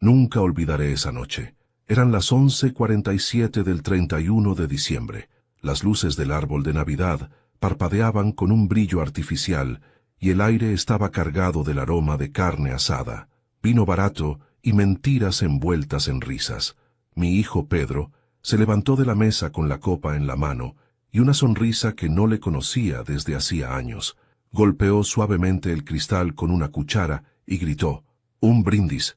Nunca olvidaré esa noche. Eran las 11:47 del 31 de diciembre. Las luces del árbol de Navidad parpadeaban con un brillo artificial y el aire estaba cargado del aroma de carne asada, vino barato y mentiras envueltas en risas. Mi hijo Pedro se levantó de la mesa con la copa en la mano y una sonrisa que no le conocía desde hacía años. Golpeó suavemente el cristal con una cuchara y gritó: «Un brindis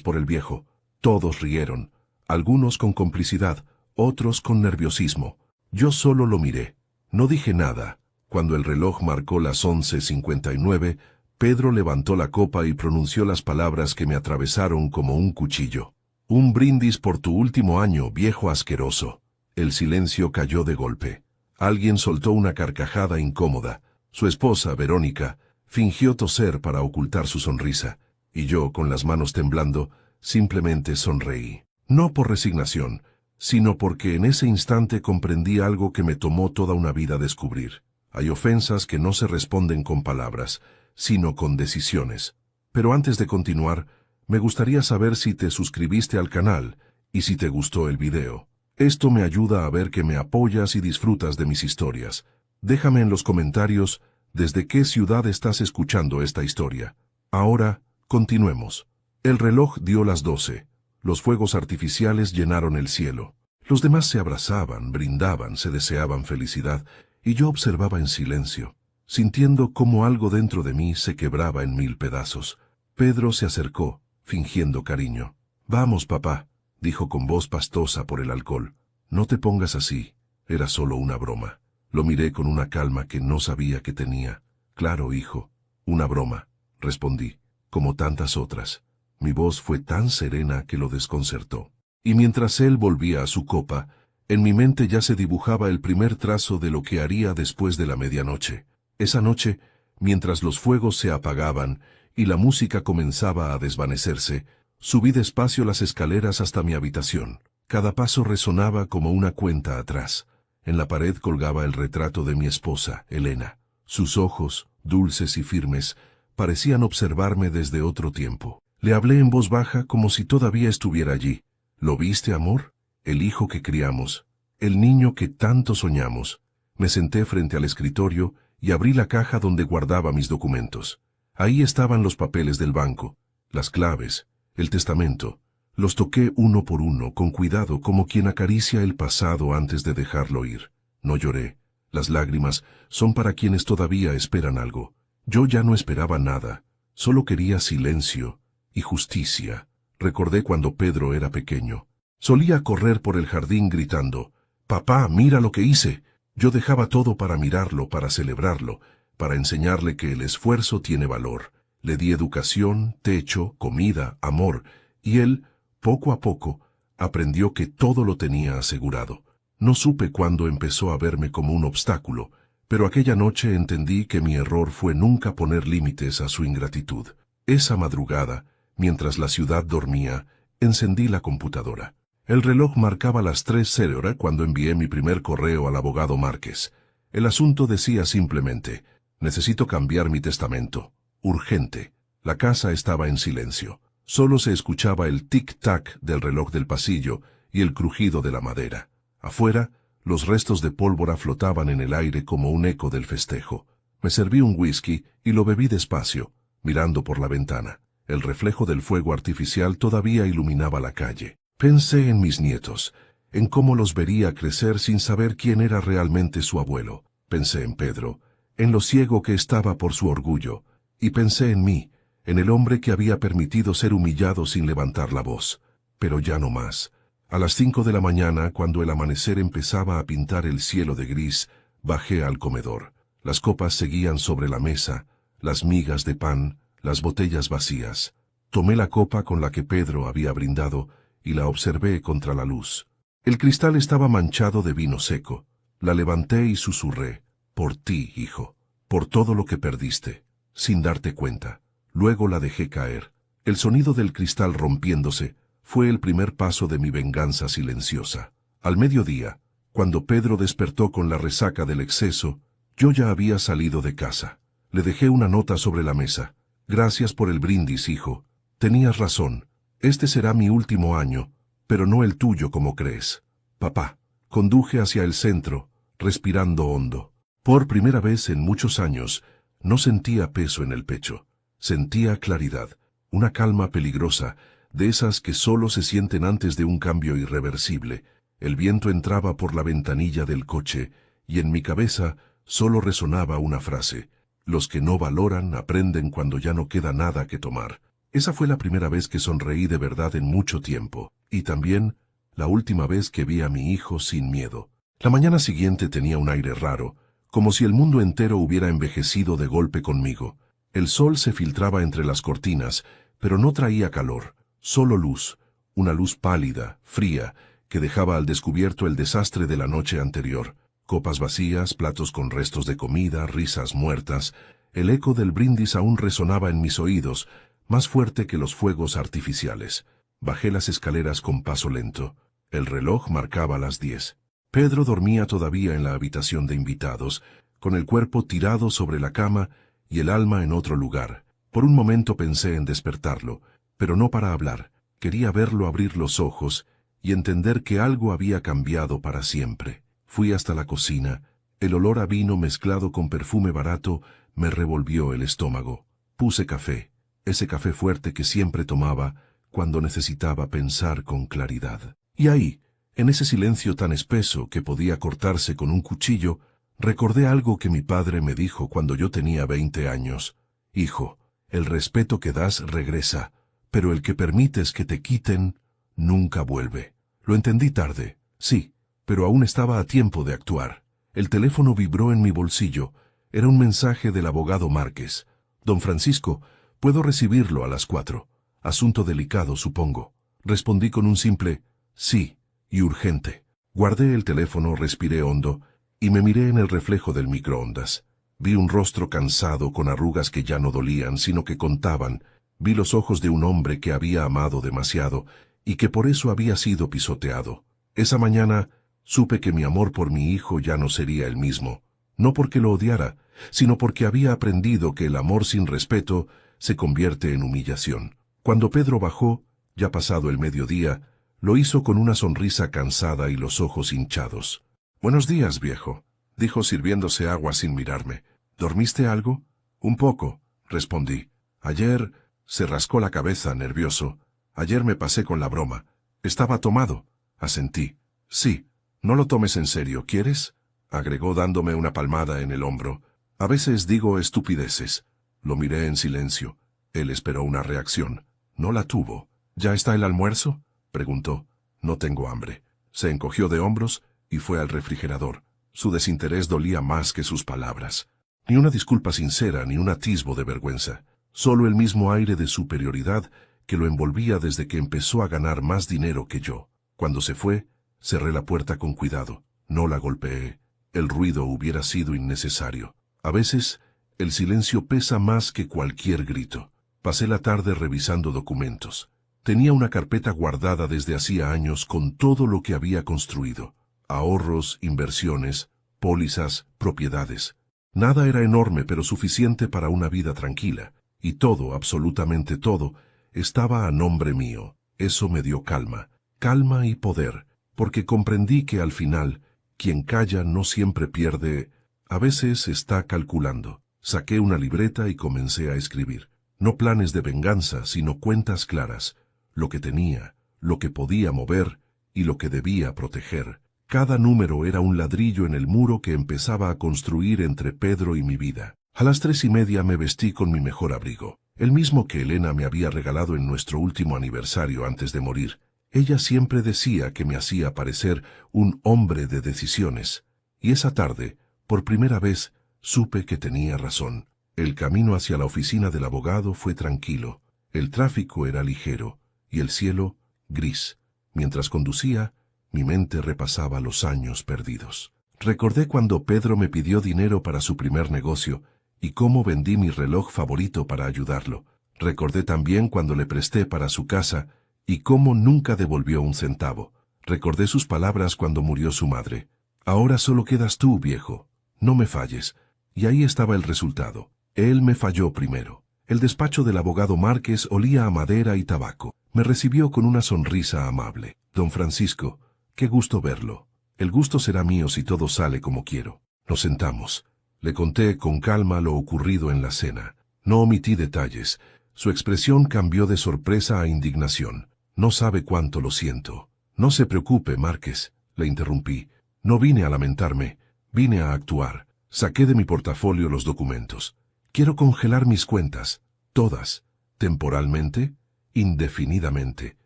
por el viejo». Todos rieron, algunos con complicidad, otros con nerviosismo. Yo solo lo miré. No dije nada. Cuando el reloj marcó las 11:59, Pedro levantó la copa y pronunció las palabras que me atravesaron como un cuchillo. «Un brindis por tu último año, viejo asqueroso». El silencio cayó de golpe. Alguien soltó una carcajada incómoda. Su esposa, Verónica, fingió toser para ocultar su sonrisa, y yo, con las manos temblando, simplemente sonreí. No por resignación, sino porque en ese instante comprendí algo que me tomó toda una vida descubrir. Hay ofensas que no se responden con palabras, sino con decisiones. Pero antes de continuar, me gustaría saber si te suscribiste al canal y si te gustó el video. Esto me ayuda a ver que me apoyas y disfrutas de mis historias. Déjame en los comentarios desde qué ciudad estás escuchando esta historia. Ahora, continuemos. El reloj dio las 12. Los fuegos artificiales llenaron el cielo. Los demás se abrazaban, brindaban, se deseaban felicidad, y yo observaba en silencio, sintiendo cómo algo dentro de mí se quebraba en mil pedazos. Pedro se acercó, fingiendo cariño. «Vamos, papá», dijo con voz pastosa por el alcohol. «No te pongas así. Era solo una broma». Lo miré con una calma que no sabía que tenía. «Claro, hijo, una broma», respondí, como tantas otras. Mi voz fue tan serena que lo desconcertó. Y mientras él volvía a su copa, en mi mente ya se dibujaba el primer trazo de lo que haría después de la medianoche. Esa noche, mientras los fuegos se apagaban y la música comenzaba a desvanecerse, subí despacio las escaleras hasta mi habitación. Cada paso resonaba como una cuenta atrás. En la pared colgaba el retrato de mi esposa, Elena. Sus ojos, dulces y firmes, parecían observarme desde otro tiempo. Le hablé en voz baja como si todavía estuviera allí. «¿Lo viste, amor? El hijo que criamos, el niño que tanto soñamos». Me senté frente al escritorio y abrí la caja donde guardaba mis documentos. Ahí estaban los papeles del banco, las claves, el testamento. Los toqué uno por uno, con cuidado, como quien acaricia el pasado antes de dejarlo ir. No lloré. Las lágrimas son para quienes todavía esperan algo. Yo ya no esperaba nada. Solo quería silencio y justicia. Recordé cuando Pedro era pequeño. Solía correr por el jardín gritando: «Papá, mira lo que hice». Yo dejaba todo para mirarlo, para celebrarlo, para enseñarle que el esfuerzo tiene valor. Le di educación, techo, comida, amor, y él, poco a poco, aprendió que todo lo tenía asegurado. No supe cuándo empezó a verme como un obstáculo, pero aquella noche entendí que mi error fue nunca poner límites a su ingratitud. Esa madrugada, mientras la ciudad dormía, encendí la computadora. El reloj marcaba las 3:00 cuando envié mi primer correo al abogado Márquez. El asunto decía simplemente: «Necesito cambiar mi testamento. Urgente». La casa estaba en silencio. Solo se escuchaba el tic-tac del reloj del pasillo y el crujido de la madera. Afuera, los restos de pólvora flotaban en el aire como un eco del festejo. Me serví un whisky y lo bebí despacio, mirando por la ventana. El reflejo del fuego artificial todavía iluminaba la calle. Pensé en mis nietos, en cómo los vería crecer sin saber quién era realmente su abuelo. Pensé en Pedro, en lo ciego que estaba por su orgullo, y pensé en mí, en el hombre que había permitido ser humillado sin levantar la voz. Pero ya no más. A las 5 de la mañana, cuando el amanecer empezaba a pintar el cielo de gris, bajé al comedor. Las copas seguían sobre la mesa, las migas de pan, las botellas vacías. Tomé la copa con la que Pedro había brindado y la observé contra la luz. El cristal estaba manchado de vino seco. La levanté y susurré: «Por ti, hijo, por todo lo que perdiste, sin darte cuenta». Luego la dejé caer. El sonido del cristal rompiéndose fue el primer paso de mi venganza silenciosa. Al mediodía, cuando Pedro despertó con la resaca del exceso, yo ya había salido de casa. Le dejé una nota sobre la mesa. «Gracias por el brindis, hijo. Tenías razón. Este será mi último año, pero no el tuyo como crees. Papá. Conduje hacia el centro, respirando hondo. Por primera vez en muchos años, no sentía peso en el pecho. Sentía claridad, una calma peligrosa, de esas que solo se sienten antes de un cambio irreversible. El viento entraba por la ventanilla del coche, y en mi cabeza solo resonaba una frase: los que no valoran aprenden cuando ya no queda nada que tomar. Esa fue la primera vez que sonreí de verdad en mucho tiempo, y también la última vez que vi a mi hijo sin miedo. La mañana siguiente tenía un aire raro, como si el mundo entero hubiera envejecido de golpe conmigo. El sol se filtraba entre las cortinas, pero no traía calor, solo luz, una luz pálida, fría, que dejaba al descubierto el desastre de la noche anterior. Copas vacías, platos con restos de comida, risas muertas. El eco del brindis aún resonaba en mis oídos, más fuerte que los fuegos artificiales. Bajé las escaleras con paso lento. El reloj marcaba las 10. Pedro dormía todavía en la habitación de invitados, con el cuerpo tirado sobre la cama y el alma en otro lugar. Por un momento pensé en despertarlo, pero no para hablar. Quería verlo abrir los ojos y entender que algo había cambiado para siempre. Fui hasta la cocina. El olor a vino mezclado con perfume barato me revolvió el estómago. Puse café, ese café fuerte que siempre tomaba cuando necesitaba pensar con claridad. Y ahí, en ese silencio tan espeso que podía cortarse con un cuchillo, recordé algo que mi padre me dijo cuando yo tenía 20 años. Hijo, el respeto que das regresa, pero el que permites que te quiten, nunca vuelve. Lo entendí tarde, sí, pero aún estaba a tiempo de actuar. El teléfono vibró en mi bolsillo. Era un mensaje del abogado Márquez. Don Francisco, puedo recibirlo a las 4. Asunto delicado, supongo. Respondí con un simple sí, y urgente. Guardé el teléfono, respiré hondo, y me miré en el reflejo del microondas. Vi un rostro cansado con arrugas que ya no dolían, sino que contaban. Vi los ojos de un hombre que había amado demasiado, y que por eso había sido pisoteado. Esa mañana supe que mi amor por mi hijo ya no sería el mismo. No porque lo odiara, sino porque había aprendido que el amor sin respeto se convierte en humillación. Cuando Pedro bajó, ya pasado el mediodía, lo hizo con una sonrisa cansada y los ojos hinchados. «Buenos días, viejo», dijo sirviéndose agua sin mirarme. «¿Dormiste algo?» «Un poco», respondí. «Ayer», se rascó la cabeza, nervioso. «Ayer me pasé con la broma. Estaba tomado», asentí. «Sí, no lo tomes en serio, ¿quieres?», agregó dándome una palmada en el hombro. «A veces digo estupideces». Lo miré en silencio. Él esperó una reacción. No la tuvo. «¿Ya está el almuerzo?», preguntó. «No tengo hambre». Se encogió de hombros y fue al refrigerador. Su desinterés dolía más que sus palabras. Ni una disculpa sincera, ni un atisbo de vergüenza. Solo el mismo aire de superioridad que lo envolvía desde que empezó a ganar más dinero que yo. Cuando se fue, cerré la puerta con cuidado. No la golpeé. El ruido hubiera sido innecesario. A veces, el silencio pesa más que cualquier grito. Pasé la tarde revisando documentos. Tenía una carpeta guardada desde hacía años con todo lo que había construido. Ahorros, inversiones, pólizas, propiedades. Nada era enorme pero suficiente para una vida tranquila. Y todo, absolutamente todo, estaba a nombre mío. Eso me dio calma. Calma y poder. Porque comprendí que al final, quien calla no siempre pierde. A veces está calculando. Saqué una libreta y comencé a escribir. No planes de venganza, sino cuentas claras. Lo que tenía, lo que podía mover y lo que debía proteger. Cada número era un ladrillo en el muro que empezaba a construir entre Pedro y mi vida. A las 3:30 me vestí con mi mejor abrigo, el mismo que Elena me había regalado en nuestro último aniversario antes de morir. Ella siempre decía que me hacía parecer un hombre de decisiones. Y esa tarde, por primera vez, supe que tenía razón. El camino hacia la oficina del abogado fue tranquilo. El tráfico era ligero y el cielo gris. Mientras conducía, mi mente repasaba los años perdidos. Recordé cuando Pedro me pidió dinero para su primer negocio y cómo vendí mi reloj favorito para ayudarlo. Recordé también cuando le presté para su casa y cómo nunca devolvió un centavo. Recordé sus palabras cuando murió su madre. Ahora solo quedas tú, viejo. No me falles. Y ahí estaba el resultado. Él me falló primero. El despacho del abogado Márquez olía a madera y tabaco. Me recibió con una sonrisa amable. Don Francisco, qué gusto verlo. El gusto será mío si todo sale como quiero. Nos sentamos. Le conté con calma lo ocurrido en la cena. No omití detalles. Su expresión cambió de sorpresa a indignación. No sabe cuánto lo siento. No se preocupe, Márquez, le interrumpí. No vine a lamentarme, vine a actuar. Saqué de mi portafolio los documentos. Quiero congelar mis cuentas, todas, temporalmente, indefinidamente,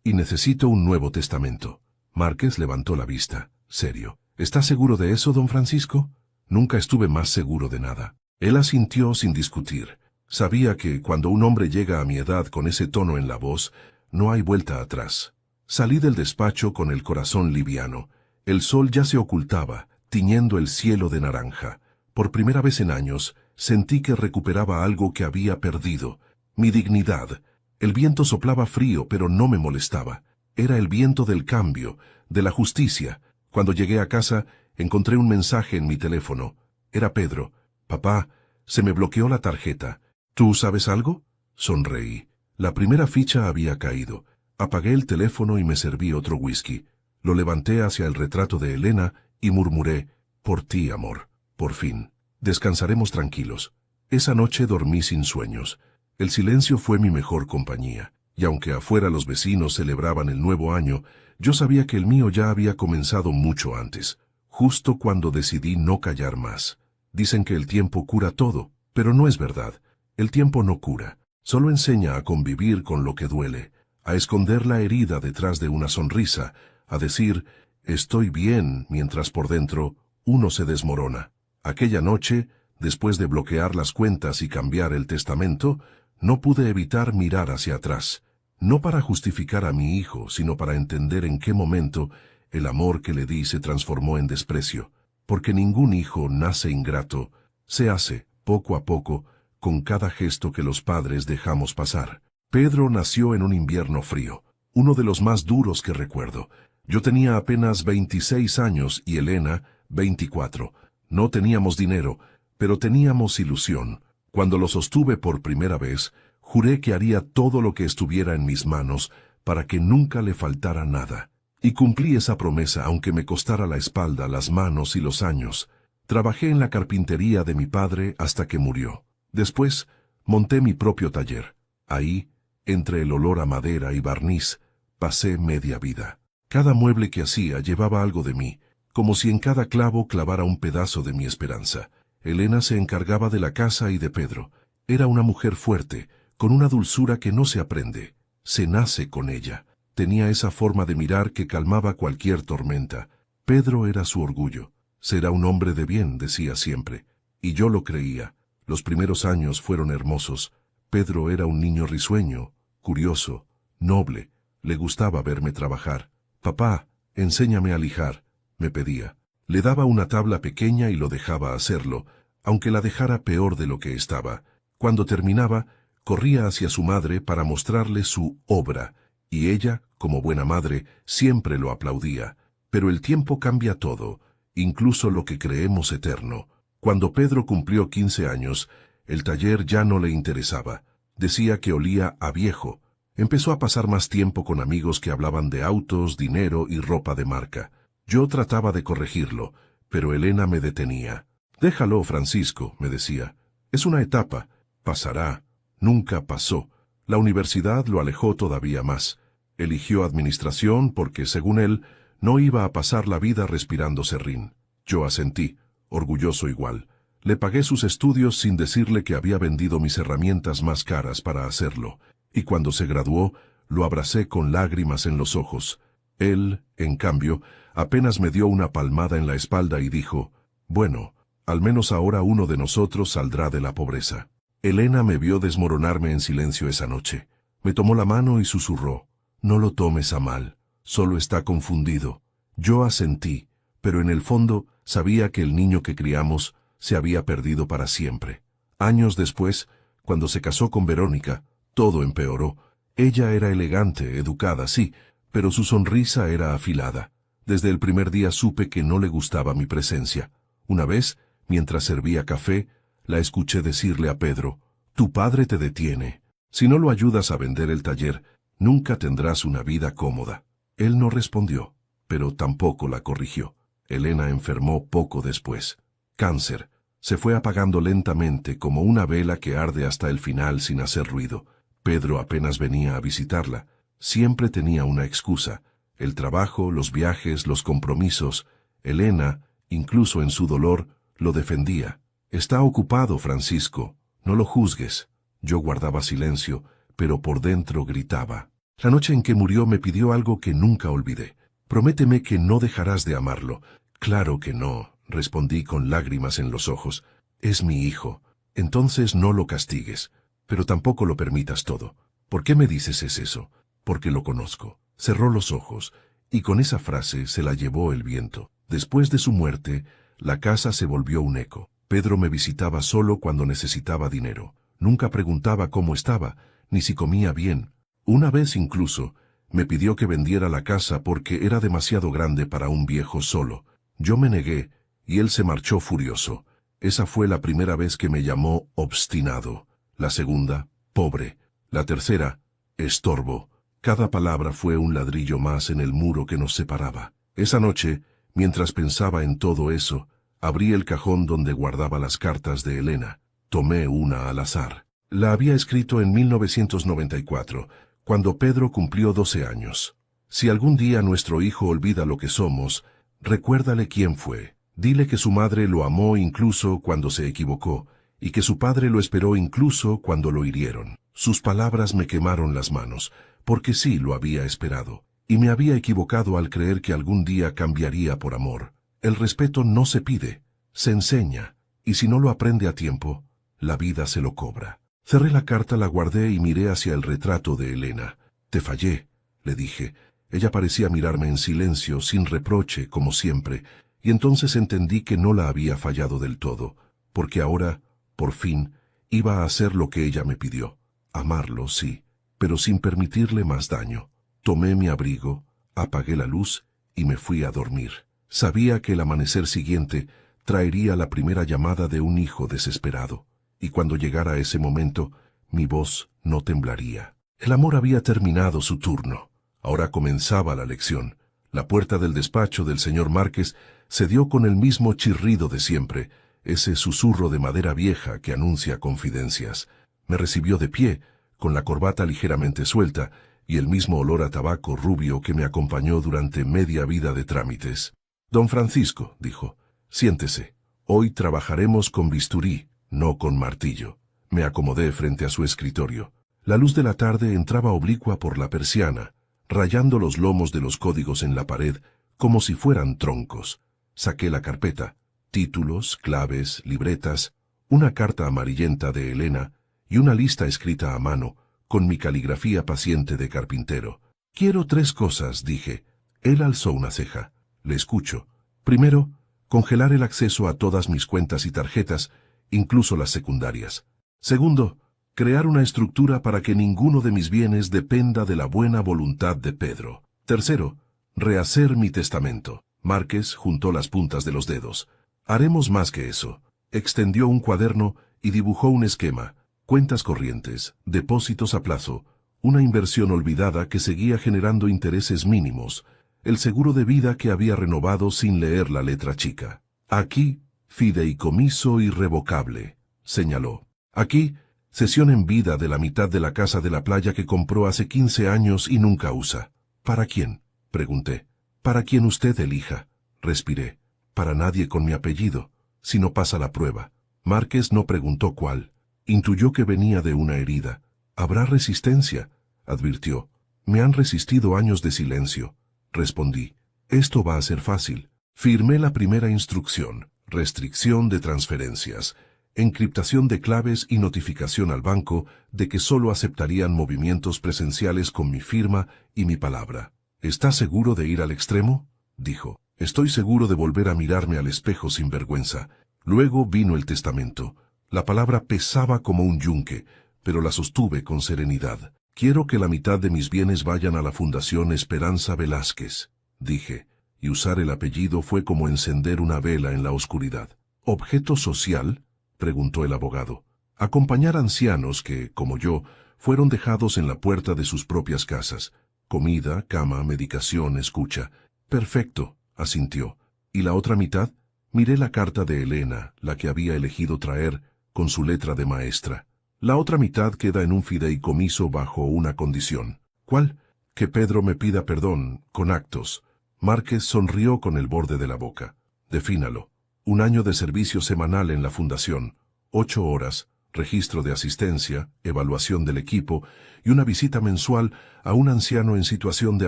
y necesito un nuevo testamento. Márquez levantó la vista, serio. ¿Está seguro de eso, don Francisco? Nunca estuve más seguro de nada. Él asintió sin discutir. Sabía que cuando un hombre llega a mi edad con ese tono en la voz, no hay vuelta atrás. Salí del despacho con el corazón liviano. El sol ya se ocultaba, tiñendo el cielo de naranja. Por primera vez en años, sentí que recuperaba algo que había perdido. Mi dignidad. El viento soplaba frío, pero no me molestaba. Era el viento del cambio, de la justicia. Cuando llegué a casa, encontré un mensaje en mi teléfono. Era Pedro. Papá, se me bloqueó la tarjeta. ¿Tú sabes algo? Sonreí. La primera ficha había caído. Apagué el teléfono y me serví otro whisky. Lo levanté hacia el retrato de Elena y murmuré, por ti, amor, por fin. Descansaremos tranquilos. Esa noche dormí sin sueños. El silencio fue mi mejor compañía, y aunque afuera los vecinos celebraban el nuevo año, yo sabía que el mío ya había comenzado mucho antes, justo cuando decidí no callar más. Dicen que el tiempo cura todo, pero no es verdad. El tiempo no cura, solo enseña a convivir con lo que duele, a esconder la herida detrás de una sonrisa, a decir, estoy bien, mientras por dentro uno se desmorona. Aquella noche, después de bloquear las cuentas y cambiar el testamento, no pude evitar mirar hacia atrás, no para justificar a mi hijo, sino para entender en qué momento el amor que le di se transformó en desprecio, porque ningún hijo nace ingrato, se hace, poco a poco, con cada gesto que los padres dejamos pasar. Pedro nació en un invierno frío, uno de los más duros que recuerdo. Yo tenía apenas 26 años y Elena, 24. No teníamos dinero, pero teníamos ilusión. Cuando lo sostuve por primera vez, juré que haría todo lo que estuviera en mis manos para que nunca le faltara nada. Y cumplí esa promesa aunque me costara la espalda, las manos y los años. Trabajé en la carpintería de mi padre hasta que murió. Después, monté mi propio taller. Ahí, entre el olor a madera y barniz, pasé media vida. Cada mueble que hacía llevaba algo de mí, como si en cada clavo clavara un pedazo de mi esperanza. Elena se encargaba de la casa y de Pedro. Era una mujer fuerte, con una dulzura que no se aprende, se nace con ella. Tenía esa forma de mirar que calmaba cualquier tormenta. Pedro era su orgullo. Será un hombre de bien, decía siempre. Y yo lo creía. Los primeros años fueron hermosos. Pedro era un niño risueño, curioso, noble. Le gustaba verme trabajar. Papá, enséñame a lijar, me pedía. Le daba una tabla pequeña y lo dejaba hacerlo, aunque la dejara peor de lo que estaba. Cuando terminaba, corría hacia su madre para mostrarle su obra, y ella, como buena madre, siempre lo aplaudía. Pero el tiempo cambia todo, incluso lo que creemos eterno. Cuando Pedro cumplió 15 años, el taller ya no le interesaba. Decía que olía a viejo. Empezó a pasar más tiempo con amigos que hablaban de autos, dinero y ropa de marca. Yo trataba de corregirlo, pero Elena me detenía. Déjalo, Francisco, me decía. Es una etapa. Pasará. Nunca pasó. La universidad lo alejó todavía más. Eligió administración porque, según él, no iba a pasar la vida respirando serrín. Yo asentí, orgulloso igual. Le pagué sus estudios sin decirle que había vendido mis herramientas más caras para hacerlo. Y cuando se graduó, lo abracé con lágrimas en los ojos. Él, en cambio, apenas me dio una palmada en la espalda y dijo, bueno, al menos ahora uno de nosotros saldrá de la pobreza. Elena me vio desmoronarme en silencio esa noche. Me tomó la mano y susurró, no lo tomes a mal, solo está confundido. Yo asentí, pero en el fondo sabía que el niño que criamos se había perdido para siempre. Años después, cuando se casó con Verónica, todo empeoró. Ella era elegante, educada, sí, pero su sonrisa era afilada. Desde el primer día supe que no le gustaba mi presencia. Una vez, mientras servía café, la escuché decirle a Pedro, «Tu padre te detiene. Si no lo ayudas a vender el taller, Nunca tendrás una vida cómoda. Él no respondió, pero tampoco la corrigió. Elena enfermó poco después. Cáncer. Se fue apagando lentamente como una vela que arde hasta el final sin hacer ruido. Pedro apenas venía a visitarla. Siempre tenía una excusa. El trabajo, los viajes, los compromisos. Elena, incluso en su dolor, lo defendía. Está ocupado, Francisco. No lo juzgues. Yo guardaba silencio, pero por dentro gritaba. La noche en que murió me pidió algo que nunca olvidé. Prométeme que no dejarás de amarlo. Claro que no, respondí con lágrimas en los ojos. Es mi hijo. Entonces no lo castigues, pero tampoco lo permitas todo. ¿Por qué me dices eso? Porque lo conozco. Cerró los ojos, y con esa frase se la llevó el viento. Después de su muerte, la casa se volvió un eco. Pedro me visitaba solo cuando necesitaba dinero. Nunca preguntaba cómo estaba, ni si comía bien. Una vez incluso, me pidió que vendiera la casa porque era demasiado grande para un viejo solo. Yo me negué, y él se marchó furioso. Esa fue la primera vez que me llamó obstinado. La segunda, pobre. La tercera, estorbo. Cada palabra fue un ladrillo más en el muro que nos separaba. Esa noche, mientras pensaba en todo eso, abrí el cajón donde guardaba las cartas de Elena. Tomé una al azar. La había escrito en 1994, cuando Pedro cumplió 12 años. Si algún día nuestro hijo olvida lo que somos, recuérdale quién fue. Dile que su madre lo amó incluso cuando se equivocó, y que su padre lo esperó incluso cuando lo hirieron. Sus palabras me quemaron las manos, porque sí lo había esperado, y me había equivocado al creer que algún día cambiaría por amor. El respeto no se pide, se enseña, y si no lo aprende a tiempo, la vida se lo cobra. Cerré la carta, la guardé y miré hacia el retrato de Elena. Te fallé, le dije. Ella parecía mirarme en silencio, sin reproche, como siempre, y entonces entendí que no la había fallado del todo, porque ahora, por fin, iba a hacer lo que ella me pidió. Amarlo, sí, pero sin permitirle más daño. Tomé mi abrigo, apagué la luz y me fui a dormir. Sabía que el amanecer siguiente traería la primera llamada de un hijo desesperado, y cuando llegara ese momento, mi voz no temblaría. El amor había terminado su turno. Ahora comenzaba la lección. La puerta del despacho del señor Márquez se dio con el mismo chirrido de siempre, ese susurro de madera vieja que anuncia confidencias. Me recibió de pie, con la corbata ligeramente suelta, y el mismo olor a tabaco rubio que me acompañó durante media vida de trámites. Don Francisco, dijo, siéntese. Hoy trabajaremos con bisturí, no con martillo. Me acomodé frente a su escritorio. La luz de la tarde entraba oblicua por la persiana, rayando los lomos de los códigos en la pared como si fueran troncos. Saqué la carpeta, títulos, claves, libretas, una carta amarillenta de Elena y una lista escrita a mano, con mi caligrafía paciente de carpintero. Quiero 3 cosas, dije. Él alzó una ceja. Le escucho. Primero, congelar el acceso a todas mis cuentas y tarjetas, incluso las secundarias. Segundo, crear una estructura para que ninguno de mis bienes dependa de la buena voluntad de Pedro. Tercero, rehacer mi testamento. Márquez juntó las puntas de los dedos. Haremos más que eso. Extendió un cuaderno y dibujó un esquema. Cuentas corrientes, depósitos a plazo, una inversión olvidada que seguía generando intereses mínimos, el seguro de vida que había renovado sin leer la letra chica. Aquí, fideicomiso irrevocable, señaló. Aquí, cesión en vida de la mitad de la casa de la playa que compró hace 15 años y nunca usa. ¿Para quién?, pregunté. Para quien usted elija, respiré. Para nadie con mi apellido, si no pasa la prueba. Márquez no preguntó cuál. Intuyó que venía de una herida. Habrá resistencia, advirtió. Me han resistido años de silencio, respondí. Esto va a ser fácil. Firmé la primera instrucción, restricción de transferencias, encriptación de claves y notificación al banco de que solo aceptarían movimientos presenciales con mi firma y mi palabra. ¿Está seguro de ir al extremo?, dijo. Estoy seguro de volver a mirarme al espejo sin vergüenza. Luego vino el testamento. La palabra pesaba como un yunque, pero la sostuve con serenidad. Quiero que la mitad de mis bienes vayan a la Fundación Esperanza Velázquez, dije, y usar el apellido fue como encender una vela en la oscuridad. ¿Objeto social?, preguntó el abogado. Acompañar ancianos que, como yo, fueron dejados en la puerta de sus propias casas. Comida, cama, medicación, escucha. Perfecto, asintió. ¿Y la otra mitad? Miré la carta de Elena, la que había elegido traer, con su letra de maestra. La otra mitad queda en un fideicomiso bajo una condición. ¿Cuál? Que Pedro me pida perdón, con actos. Márquez sonrió con el borde de la boca. Defínalo. 1 año de servicio semanal en la fundación, 8 horas, registro de asistencia, evaluación del equipo y una visita mensual a un anciano en situación de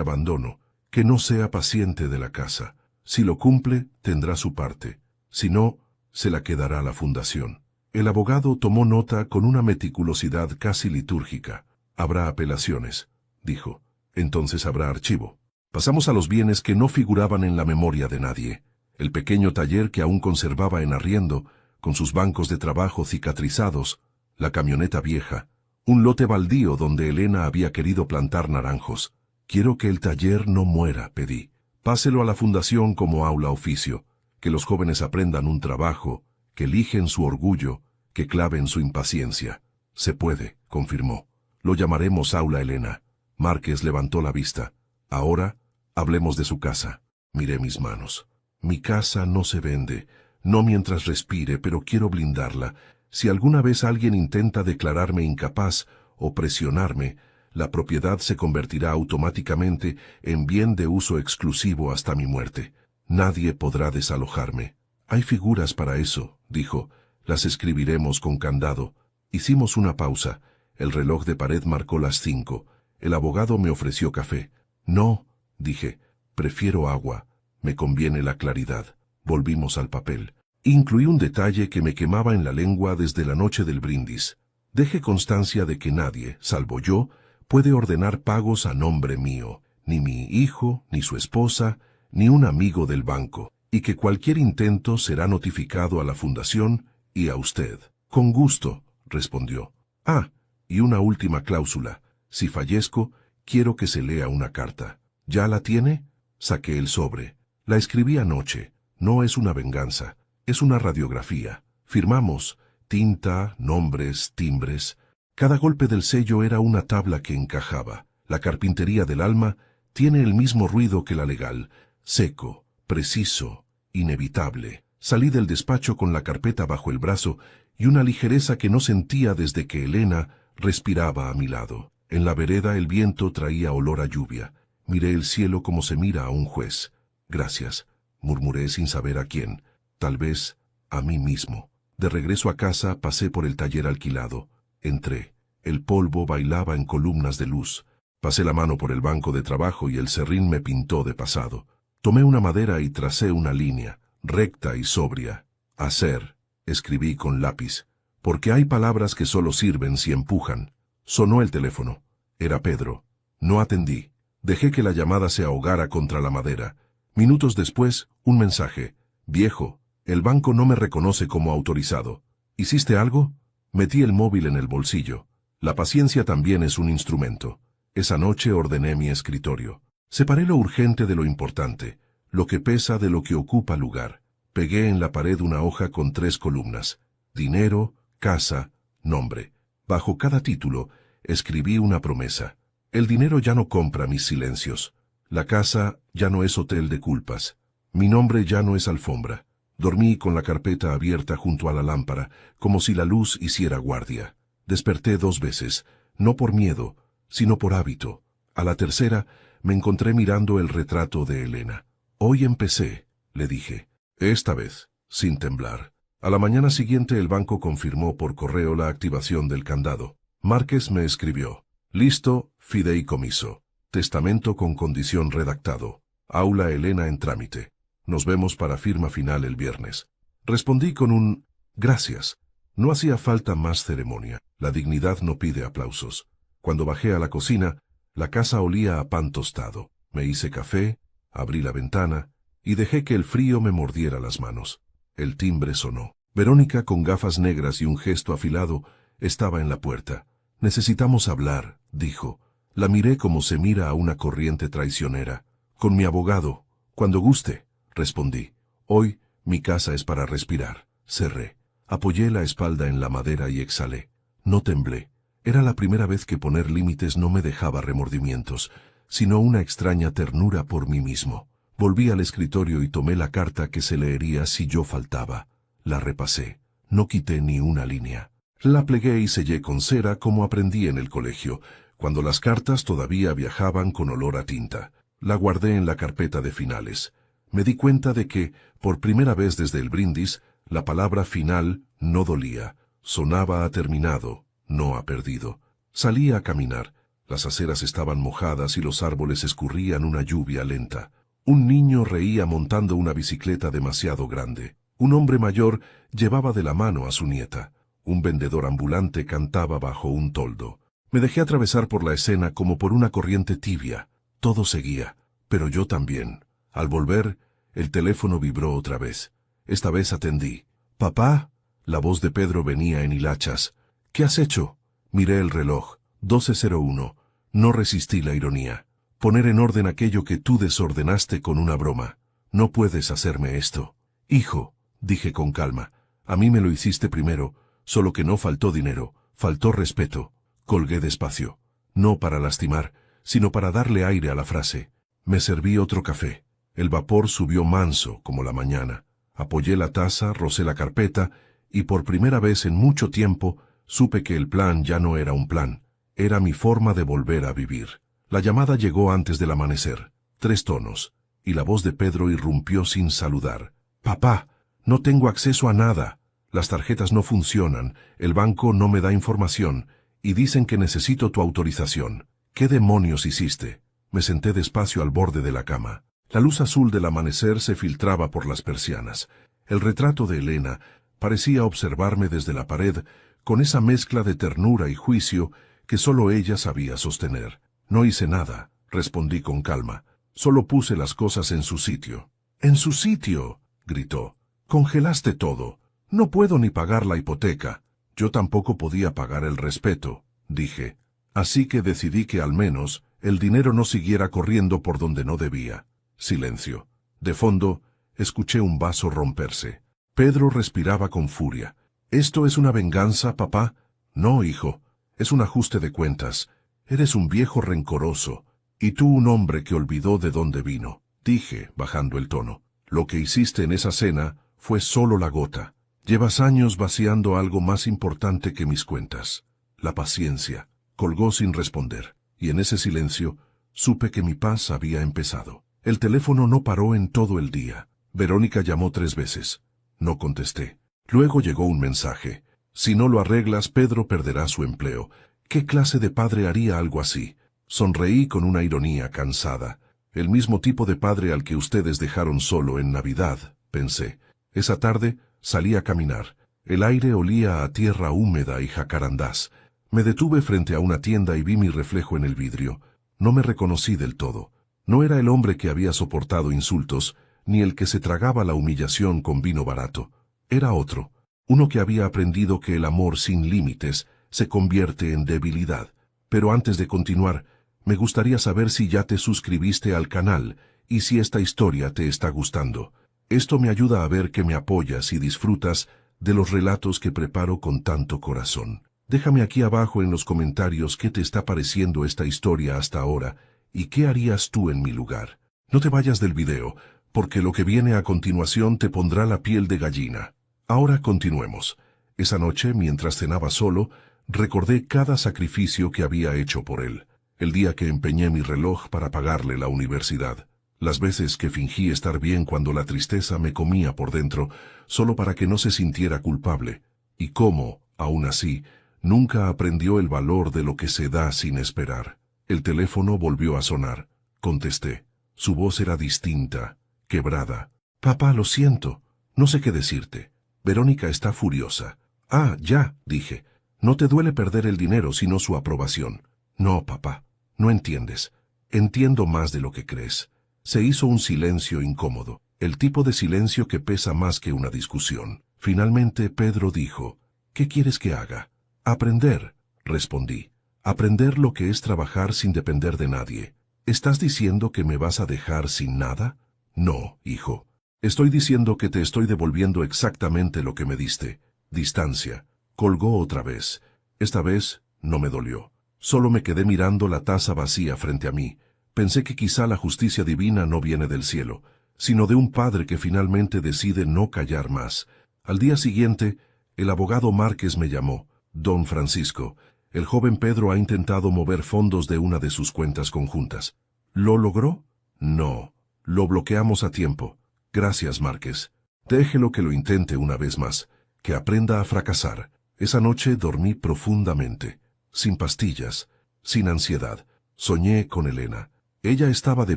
abandono, que no sea paciente de la casa. Si lo cumple, tendrá su parte. Si no, se la quedará la fundación. El abogado tomó nota con una meticulosidad casi litúrgica. Habrá apelaciones, dijo. Entonces habrá archivo. Pasamos a los bienes que no figuraban en la memoria de nadie. El pequeño taller que aún conservaba en arriendo, con sus bancos de trabajo cicatrizados, la camioneta vieja, un lote baldío donde Elena había querido plantar naranjos. Quiero que el taller no muera, pedí. Páselo a la fundación como aula oficio, que los jóvenes aprendan un trabajo, que eligen su orgullo, que claven su impaciencia. Se puede, confirmó. Lo llamaremos Aula Elena. Márquez levantó la vista. Ahora, hablemos de su casa. Miré mis manos. Mi casa no se vende, no mientras respire, pero quiero blindarla. Si alguna vez alguien intenta declararme incapaz o presionarme, la propiedad se convertirá automáticamente en bien de uso exclusivo hasta mi muerte. Nadie podrá desalojarme. Hay figuras para eso, dijo. Las escribiremos con candado. Hicimos una pausa. El reloj de pared marcó las 5. El abogado me ofreció café. No, dije, prefiero agua. Me conviene la claridad. Volvimos al papel. Incluí un detalle que me quemaba en la lengua desde la noche del brindis. Deje constancia de que nadie, salvo yo, puede ordenar pagos a nombre mío, ni mi hijo, ni su esposa, ni un amigo del banco, y que cualquier intento será notificado a la fundación y a usted. Con gusto, respondió. Ah, y una última cláusula. Si fallezco, quiero que se lea una carta. ¿Ya la tiene? Saqué el sobre. La escribí anoche. No es una venganza, es una radiografía. Firmamos, tinta, nombres, timbres. Cada golpe del sello era una tabla que encajaba. La carpintería del alma tiene el mismo ruido que la legal. Seco, preciso, inevitable. Salí del despacho con la carpeta bajo el brazo y una ligereza que no sentía desde que Elena respiraba a mi lado. En la vereda el viento traía olor a lluvia. Miré el cielo como se mira a un juez. Gracias, murmuré sin saber a quién. Tal vez a mí mismo. De regreso a casa pasé por el taller alquilado. Entré. El polvo bailaba en columnas de luz. Pasé la mano por el banco de trabajo y el serrín me pintó de pasado. Tomé una madera y tracé una línea, recta y sobria. Hacer, escribí con lápiz. Porque hay palabras que solo sirven si empujan. Sonó el teléfono. Era Pedro. No atendí. Dejé que la llamada se ahogara contra la madera. Minutos después, un mensaje. Viejo, el banco no me reconoce como autorizado. ¿Hiciste algo? Metí el móvil en el bolsillo. La paciencia también es un instrumento. Esa noche ordené mi escritorio. Separé lo urgente de lo importante, lo que pesa de lo que ocupa lugar. Pegué en la pared una hoja con 3 columnas. Dinero, casa, nombre. Bajo cada título, escribí una promesa. El dinero ya no compra mis silencios. La casa ya no es hotel de culpas. Mi nombre ya no es alfombra. Dormí con la carpeta abierta junto a la lámpara, como si la luz hiciera guardia. Desperté 2 veces, no por miedo, sino por hábito. A la tercera, me encontré mirando el retrato de Elena. Hoy empecé, le dije. Esta vez, sin temblar. A la mañana siguiente el banco confirmó por correo la activación del candado. Márquez me escribió. Listo, fideicomiso. Testamento con condición redactado. Aula Elena en trámite. Nos vemos para firma final el viernes. Respondí con un gracias. No hacía falta más ceremonia. La dignidad no pide aplausos. Cuando bajé a la cocina, la casa olía a pan tostado. Me hice café, abrí la ventana y dejé que el frío me mordiera las manos. El timbre sonó. Verónica, con gafas negras y un gesto afilado, estaba en la puerta. Necesitamos hablar, dijo. La miré como se mira a una corriente traicionera. Con mi abogado. Cuando guste, respondí. Hoy, mi casa es para respirar. Cerré. Apoyé la espalda en la madera y exhalé. No temblé. Era la primera vez que poner límites no me dejaba remordimientos, sino una extraña ternura por mí mismo. Volví al escritorio y tomé la carta que se leería si yo faltaba. La repasé. No quité ni una línea. La plegué y sellé con cera como aprendí en el colegio, cuando las cartas todavía viajaban con olor a tinta. La guardé en la carpeta de finales. Me di cuenta de que, por primera vez desde el brindis, la palabra final no dolía. Sonaba a terminado, no a perdido. Salí a caminar. Las aceras estaban mojadas y los árboles escurrían una lluvia lenta. Un niño reía montando una bicicleta demasiado grande. Un hombre mayor llevaba de la mano a su nieta. Un vendedor ambulante cantaba bajo un toldo. Me dejé atravesar por la escena como por una corriente tibia. Todo seguía, pero yo también. Al volver, el teléfono vibró otra vez. Esta vez atendí. «¿Papá?» La voz de Pedro venía en hilachas. «¿Qué has hecho?» Miré el reloj. 12:01. No resistí la ironía. «Poner en orden aquello que tú desordenaste con una broma. No puedes hacerme esto». «Hijo», dije con calma, «a mí me lo hiciste primero, solo que no faltó dinero, faltó respeto». Colgué despacio. No para lastimar, sino para darle aire a la frase. Me serví otro café. El vapor subió manso, como la mañana. Apoyé la taza, rocé la carpeta, y por primera vez en mucho tiempo supe que el plan ya no era un plan. Era mi forma de volver a vivir. La llamada llegó antes del amanecer. 3 tonos. Y la voz de Pedro irrumpió sin saludar. «Papá, no tengo acceso a nada. Las tarjetas no funcionan, el banco no me da información, y dicen que necesito tu autorización. ¿Qué demonios hiciste?» Me senté despacio al borde de la cama. La luz azul del amanecer se filtraba por las persianas. El retrato de Elena parecía observarme desde la pared, con esa mezcla de ternura y juicio que solo ella sabía sostener. «No hice nada», respondí con calma. «Solo puse las cosas en su sitio». «¿En su sitio?», gritó. «Congelaste todo. No puedo ni pagar la hipoteca». Yo tampoco podía pagar el respeto, dije. Así que decidí que al menos el dinero no siguiera corriendo por donde no debía. Silencio. De fondo, escuché un vaso romperse. Pedro respiraba con furia. «¿Esto es una venganza, papá?» «No, hijo. Es un ajuste de cuentas. Eres un viejo rencoroso. Y tú un hombre que olvidó de dónde vino», dije, bajando el tono. «Lo que hiciste en esa cena fue solo la gota. Llevas años vaciando algo más importante que mis cuentas. La paciencia». Colgó sin responder, y en ese silencio supe que mi paz había empezado. El teléfono no paró en todo el día. Verónica llamó 3 veces. No contesté. Luego llegó un mensaje. «Si no lo arreglas, Pedro perderá su empleo». ¿Qué clase de padre haría algo así? Sonreí con una ironía cansada. «El mismo tipo de padre al que ustedes dejaron solo en Navidad», pensé. Esa tarde salí a caminar. El aire olía a tierra húmeda y jacarandás. Me detuve frente a una tienda y vi mi reflejo en el vidrio. No me reconocí del todo. No era el hombre que había soportado insultos, ni el que se tragaba la humillación con vino barato. Era otro, uno que había aprendido que el amor sin límites se convierte en debilidad. Pero antes de continuar, me gustaría saber si ya te suscribiste al canal y si esta historia te está gustando. Esto me ayuda a ver que me apoyas y disfrutas de los relatos que preparo con tanto corazón. Déjame aquí abajo en los comentarios qué te está pareciendo esta historia hasta ahora y qué harías tú en mi lugar. No te vayas del video, porque lo que viene a continuación te pondrá la piel de gallina. Ahora continuemos. Esa noche, mientras cenaba solo, recordé cada sacrificio que había hecho por él. El día que empeñé mi reloj para pagarle la universidad. Las veces que fingí estar bien cuando la tristeza me comía por dentro, solo para que no se sintiera culpable. Y cómo, aún así, nunca aprendió el valor de lo que se da sin esperar. El teléfono volvió a sonar. Contesté. Su voz era distinta, quebrada. «Papá, lo siento. No sé qué decirte. Verónica está furiosa». «Ah, ya», dije. «No te duele perder el dinero, sino su aprobación». «No, papá. No entiendes. Entiendo más de lo que crees». Se hizo un silencio incómodo, el tipo de silencio que pesa más que una discusión. Finalmente Pedro dijo, «¿Qué quieres que haga?» «Aprender», respondí. «Aprender lo que es trabajar sin depender de nadie». «¿Estás diciendo que me vas a dejar sin nada?» «No, hijo. Estoy diciendo que te estoy devolviendo exactamente lo que me diste. Distancia». Colgó otra vez. Esta vez No me dolió. Solo me quedé mirando la taza vacía frente a mí. Pensé que quizá la justicia divina no viene del cielo, sino de un padre que finalmente decide no callar más. Al día siguiente, el abogado Márquez me llamó. Don Francisco, el joven Pedro ha intentado mover fondos de una de sus cuentas conjuntas. ¿Lo logró? No. Lo bloqueamos a tiempo. Gracias, Márquez. Déjelo que lo intente una vez más. Que aprenda a fracasar. Esa noche dormí profundamente. Sin pastillas. Sin ansiedad. Soñé con Elena. Ella estaba de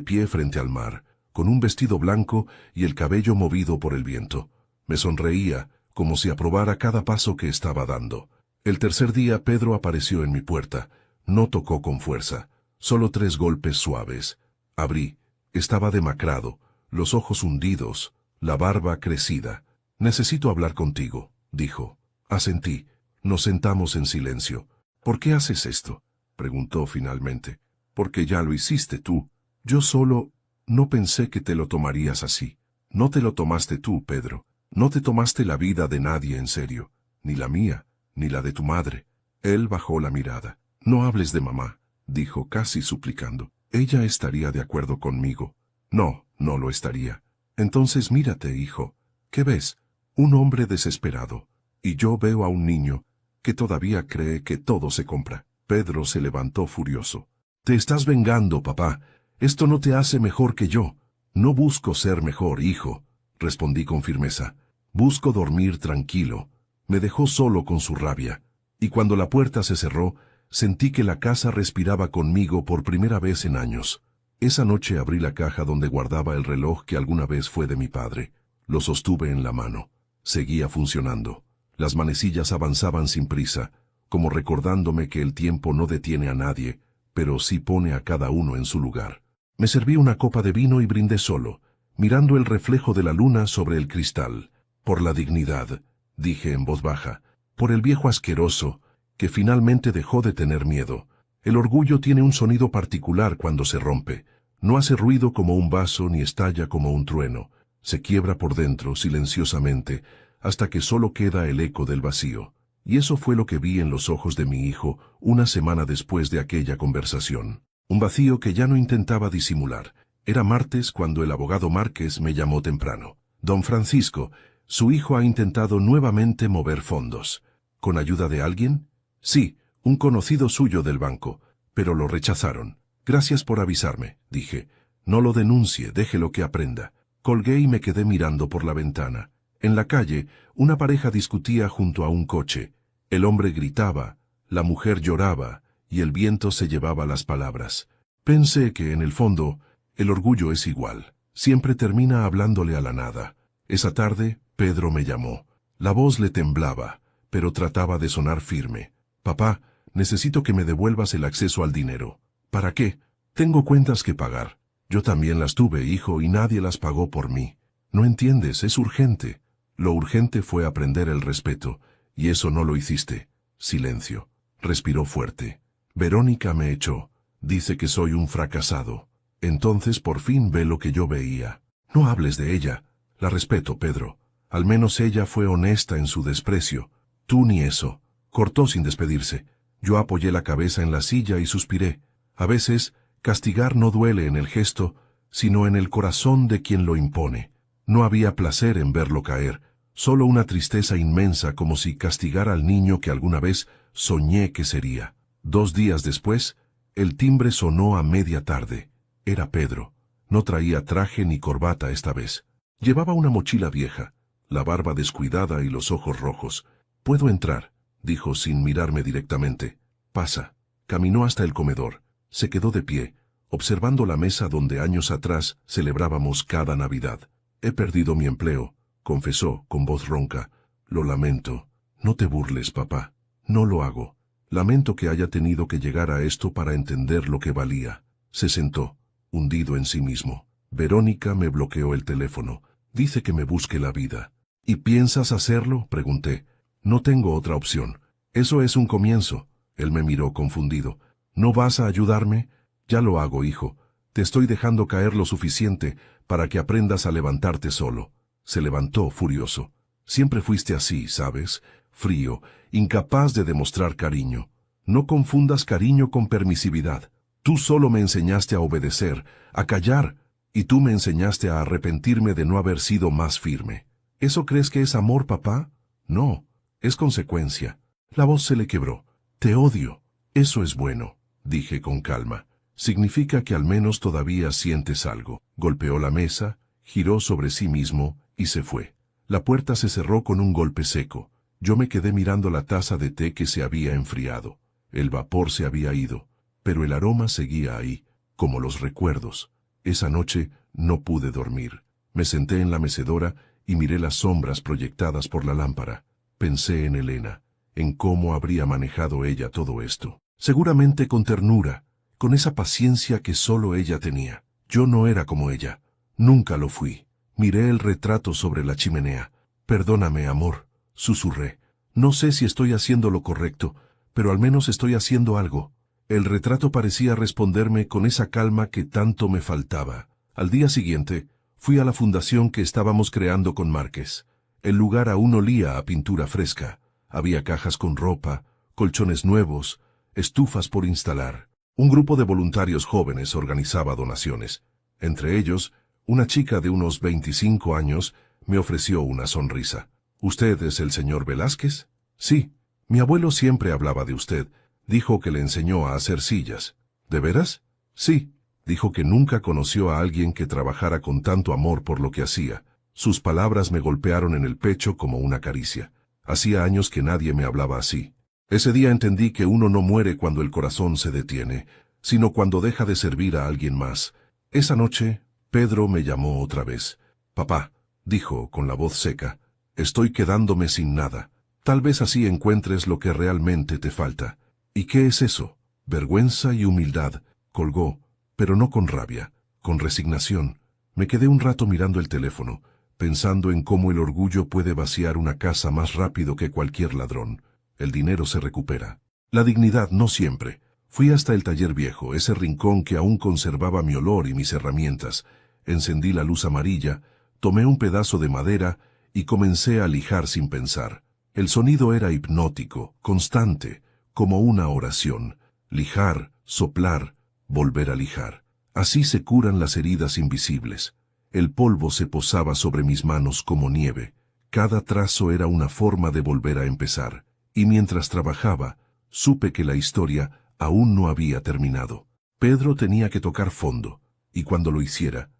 pie frente al mar, con un vestido blanco y el cabello movido por el viento. Me sonreía, como si aprobara cada paso que estaba dando. El tercer día Pedro apareció en mi puerta. No tocó con fuerza, solo 3 golpes suaves. Abrí. Estaba demacrado, los ojos hundidos, la barba crecida. «Necesito hablar contigo», dijo. Asentí. Nos sentamos en silencio. «¿Por qué haces esto?», preguntó finalmente. «Porque ya lo hiciste tú. Yo solo no pensé que te lo tomarías así. No te lo tomaste tú, Pedro. No te tomaste la vida de nadie en serio, ni la mía, ni la de tu madre». Él bajó la mirada. «No hables de mamá», dijo casi suplicando. «Ella estaría de acuerdo conmigo». «No, no lo estaría». «Entonces mírate, hijo. ¿Qué ves? Un hombre desesperado. Y yo veo a un niño que todavía cree que todo se compra». Pedro se levantó furioso. «Te estás vengando, papá. Esto no te hace mejor que yo». «No busco ser mejor, hijo», respondí con firmeza. «Busco dormir tranquilo». Me dejó solo con su rabia. Y cuando la puerta se cerró, sentí que la casa respiraba conmigo por primera vez en años. Esa noche abrí la caja donde guardaba el reloj que alguna vez fue de mi padre. Lo sostuve en la mano. Seguía funcionando. Las manecillas avanzaban sin prisa, como recordándome que el tiempo no detiene a nadie, pero sí pone a cada uno en su lugar. Me serví una copa de vino y brindé solo, mirando el reflejo de la luna sobre el cristal. «Por la dignidad», dije en voz baja, «por el viejo asqueroso, que finalmente dejó de tener miedo. El orgullo tiene un sonido particular cuando se rompe. No hace ruido como un vaso ni estalla como un trueno. Se quiebra por dentro, silenciosamente, hasta que solo queda el eco del vacío». Y eso fue lo que vi en los ojos de mi hijo una semana después de aquella conversación. Un vacío que ya no intentaba disimular. Era martes cuando el abogado Márquez me llamó temprano. «Don Francisco, su hijo ha intentado nuevamente mover fondos». «¿Con ayuda de alguien?». «Sí, un conocido suyo del banco, pero lo rechazaron». «Gracias por avisarme», dije. «No lo denuncie, déjelo que aprenda». Colgué y me quedé mirando por la ventana. En la calle, una pareja discutía junto a un coche. El hombre gritaba, la mujer lloraba, y el viento se llevaba las palabras. Pensé que, en el fondo, el orgullo es igual. Siempre termina hablándole a la nada. Esa tarde, Pedro me llamó. La voz le temblaba, pero trataba de sonar firme. «Papá, necesito que me devuelvas el acceso al dinero». «¿Para qué?». «Tengo cuentas que pagar». «Yo también las tuve, hijo, y nadie las pagó por mí». «No entiendes, es urgente». Lo urgente fue aprender el respeto, y eso no lo hiciste. Silencio. Respiró fuerte. «Verónica me echó. Dice que soy un fracasado». Entonces por fin ve lo que yo veía. «No hables de ella». «La respeto, Pedro. Al menos ella fue honesta en su desprecio. Tú ni eso». Cortó sin despedirse. Yo apoyé la cabeza en la silla y suspiré. A veces, castigar no duele en el gesto, sino en el corazón de quien lo impone. No había placer en verlo caer, solo una tristeza inmensa como si castigara al niño que alguna vez soñé que sería. 2 días después, el timbre sonó a media tarde. Era Pedro. No traía traje ni corbata esta vez. Llevaba una mochila vieja, la barba descuidada y los ojos rojos. «¿Puedo entrar?», dijo sin mirarme directamente. «Pasa». Caminó hasta el comedor. Se quedó de pie, observando la mesa donde años atrás celebrábamos cada Navidad. «He perdido mi empleo», confesó con voz ronca. «Lo lamento». «No te burles, papá». «No lo hago. Lamento que haya tenido que llegar a esto para entender lo que valía». Se sentó, hundido en sí mismo. Verónica me bloqueó el teléfono. Dice que me busque la vida. «¿Y piensas hacerlo?», pregunté. «No tengo otra opción». «Eso es un comienzo». Él me miró confundido. «¿No vas a ayudarme?». «Ya lo hago, hijo. Te estoy dejando caer lo suficiente para que aprendas a levantarte solo». Se levantó furioso. «Siempre fuiste así, ¿sabes? Frío, incapaz de demostrar cariño». No confundas cariño con permisividad. Tú solo me enseñaste a obedecer, a callar, y tú me enseñaste a arrepentirme de no haber sido más firme. ¿Eso crees que es amor, papá? No, es consecuencia. La voz se le quebró. Te odio. Eso es bueno, dije con calma. Significa que al menos todavía sientes algo. Golpeó la mesa, giró sobre sí mismo y se fue. La puerta se cerró con un golpe seco. Yo me quedé mirando la taza de té que se había enfriado. El vapor se había ido, pero el aroma seguía ahí, como los recuerdos. Esa noche no pude dormir. Me senté en la mecedora y miré las sombras proyectadas por la lámpara. Pensé en Elena, en cómo habría manejado ella todo esto. Seguramente con ternura, con esa paciencia que solo ella tenía. Yo no era como ella. Nunca lo fui. Miré el retrato sobre la chimenea. Perdóname, amor, susurré. No sé si estoy haciendo lo correcto, pero al menos estoy haciendo algo. El retrato parecía responderme con esa calma que tanto me faltaba. Al día siguiente, fui a la fundación que estábamos creando con Márquez. El lugar aún olía a pintura fresca. Había cajas con ropa, colchones nuevos, estufas por instalar. Un grupo de voluntarios jóvenes organizaba donaciones. Entre ellos, una chica de unos 25 años me ofreció una sonrisa. ¿Usted es el señor Velázquez? Sí. Mi abuelo siempre hablaba de usted. Dijo que le enseñó a hacer sillas. ¿De veras? Sí. Dijo que nunca conoció a alguien que trabajara con tanto amor por lo que hacía. Sus palabras me golpearon en el pecho como una caricia. Hacía años que nadie me hablaba así. Ese día entendí que uno no muere cuando el corazón se detiene, sino cuando deja de servir a alguien más. Esa noche, Pedro me llamó otra vez. Papá, dijo con la voz seca, estoy quedándome sin nada. Tal vez así encuentres lo que realmente te falta. ¿Y qué es eso? Vergüenza y humildad. Colgó, pero no con rabia, con resignación. Me quedé un rato mirando el teléfono, pensando en cómo el orgullo puede vaciar una casa más rápido que cualquier ladrón. El dinero se recupera. La dignidad no siempre. Fui hasta el taller viejo, ese rincón que aún conservaba mi olor y mis herramientas. Encendí la luz amarilla, tomé un pedazo de madera y comencé a lijar sin pensar. El sonido era hipnótico, constante, como una oración. Lijar, soplar, volver a lijar. Así se curan las heridas invisibles. El polvo se posaba sobre mis manos como nieve. Cada trazo era una forma de volver a empezar. Y mientras trabajaba, supe que la historia aún no había terminado. Pedro tenía que tocar fondo, y cuando lo hiciera,